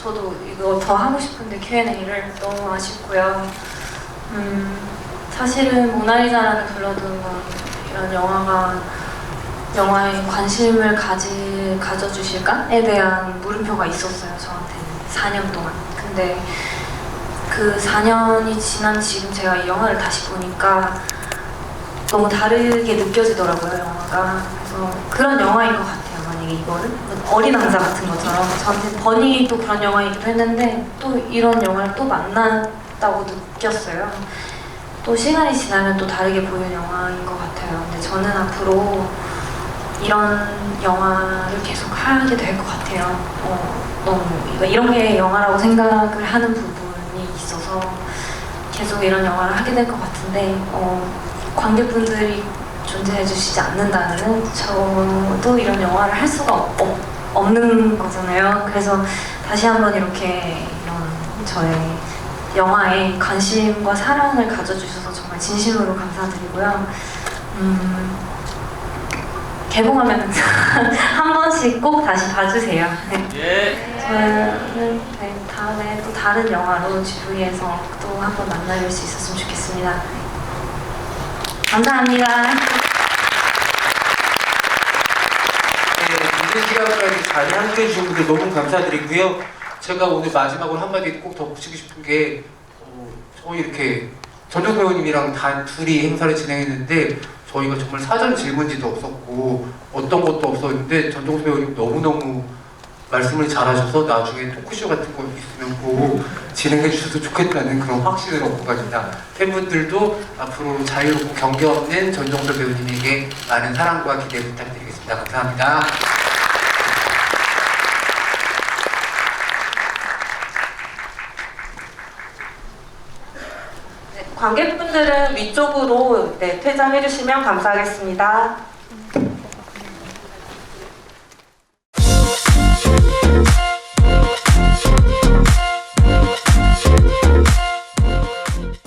저도 이거 더 하고 싶은데 Q&A를 너무 아쉽고요. 사실은 모나리자라는 블러드문 이런 영화에 관심을 가져주실까에 대한 물음표가 있었어요, 저한테는 4년 동안. 근데 그 4년이 지난 지금 제가 이 영화를 다시 보니까 너무 다르게 느껴지더라고요, 영화가. 그래서 그런 영화인 것 같아요. 만약에 이거는 어린 왕자 같은 것처럼 저한테 버니도 그런 영화이기도 했는데 또 이런 영화를 또 만났다고 느꼈어요. 또 시간이 지나면 또 다르게 보이는 영화인 것 같아요. 근데 저는 앞으로 이런 영화를 계속 하게 될 것 같아요. 너무 이런 게 영화라고 생각을 하는 부분이 있어서 계속 이런 영화를 하게 될 것 같은데 관객분들이 존재해 주시지 않는다는 저도 이런 영화를 할 수가 없는 거잖아요. 그래서 다시 한번 이렇게 이런 저의 영화에 관심과 사랑을 가져주셔서 정말 진심으로 감사드리고요. 개봉하면 한 번씩 꼭 다시 봐주세요. 네. 저는 다음에 또 다른 영화로 GV에서 또 한 번 만나뵐 수 있었으면 좋겠습니다. 네. 감사합니다. 늦은 시간까지 자리 함께 해주신 분들 너무 감사드리고요. 제가 오늘 마지막으로 한마디 꼭 더 붙이고 싶은 게 저희 이렇게 전종 배우님이랑 둘이 행사를 진행했는데 저희가 정말 사전 질문지도 없었고 어떤 것도 없었는데 전종 배우님 너무너무 말씀을 잘하셔서 나중에 토크쇼 같은 거 있으면 꼭 진행해 주셔도 좋겠다는 그런 확신을 얻고 갑니다. 팬분들도 앞으로 자유롭고 경계 없는 전종서 배우님에게 많은 사랑과 기대 부탁드리겠습니다. 감사합니다. 관객분들은 위쪽으로 퇴장해 주시면 감사하겠습니다.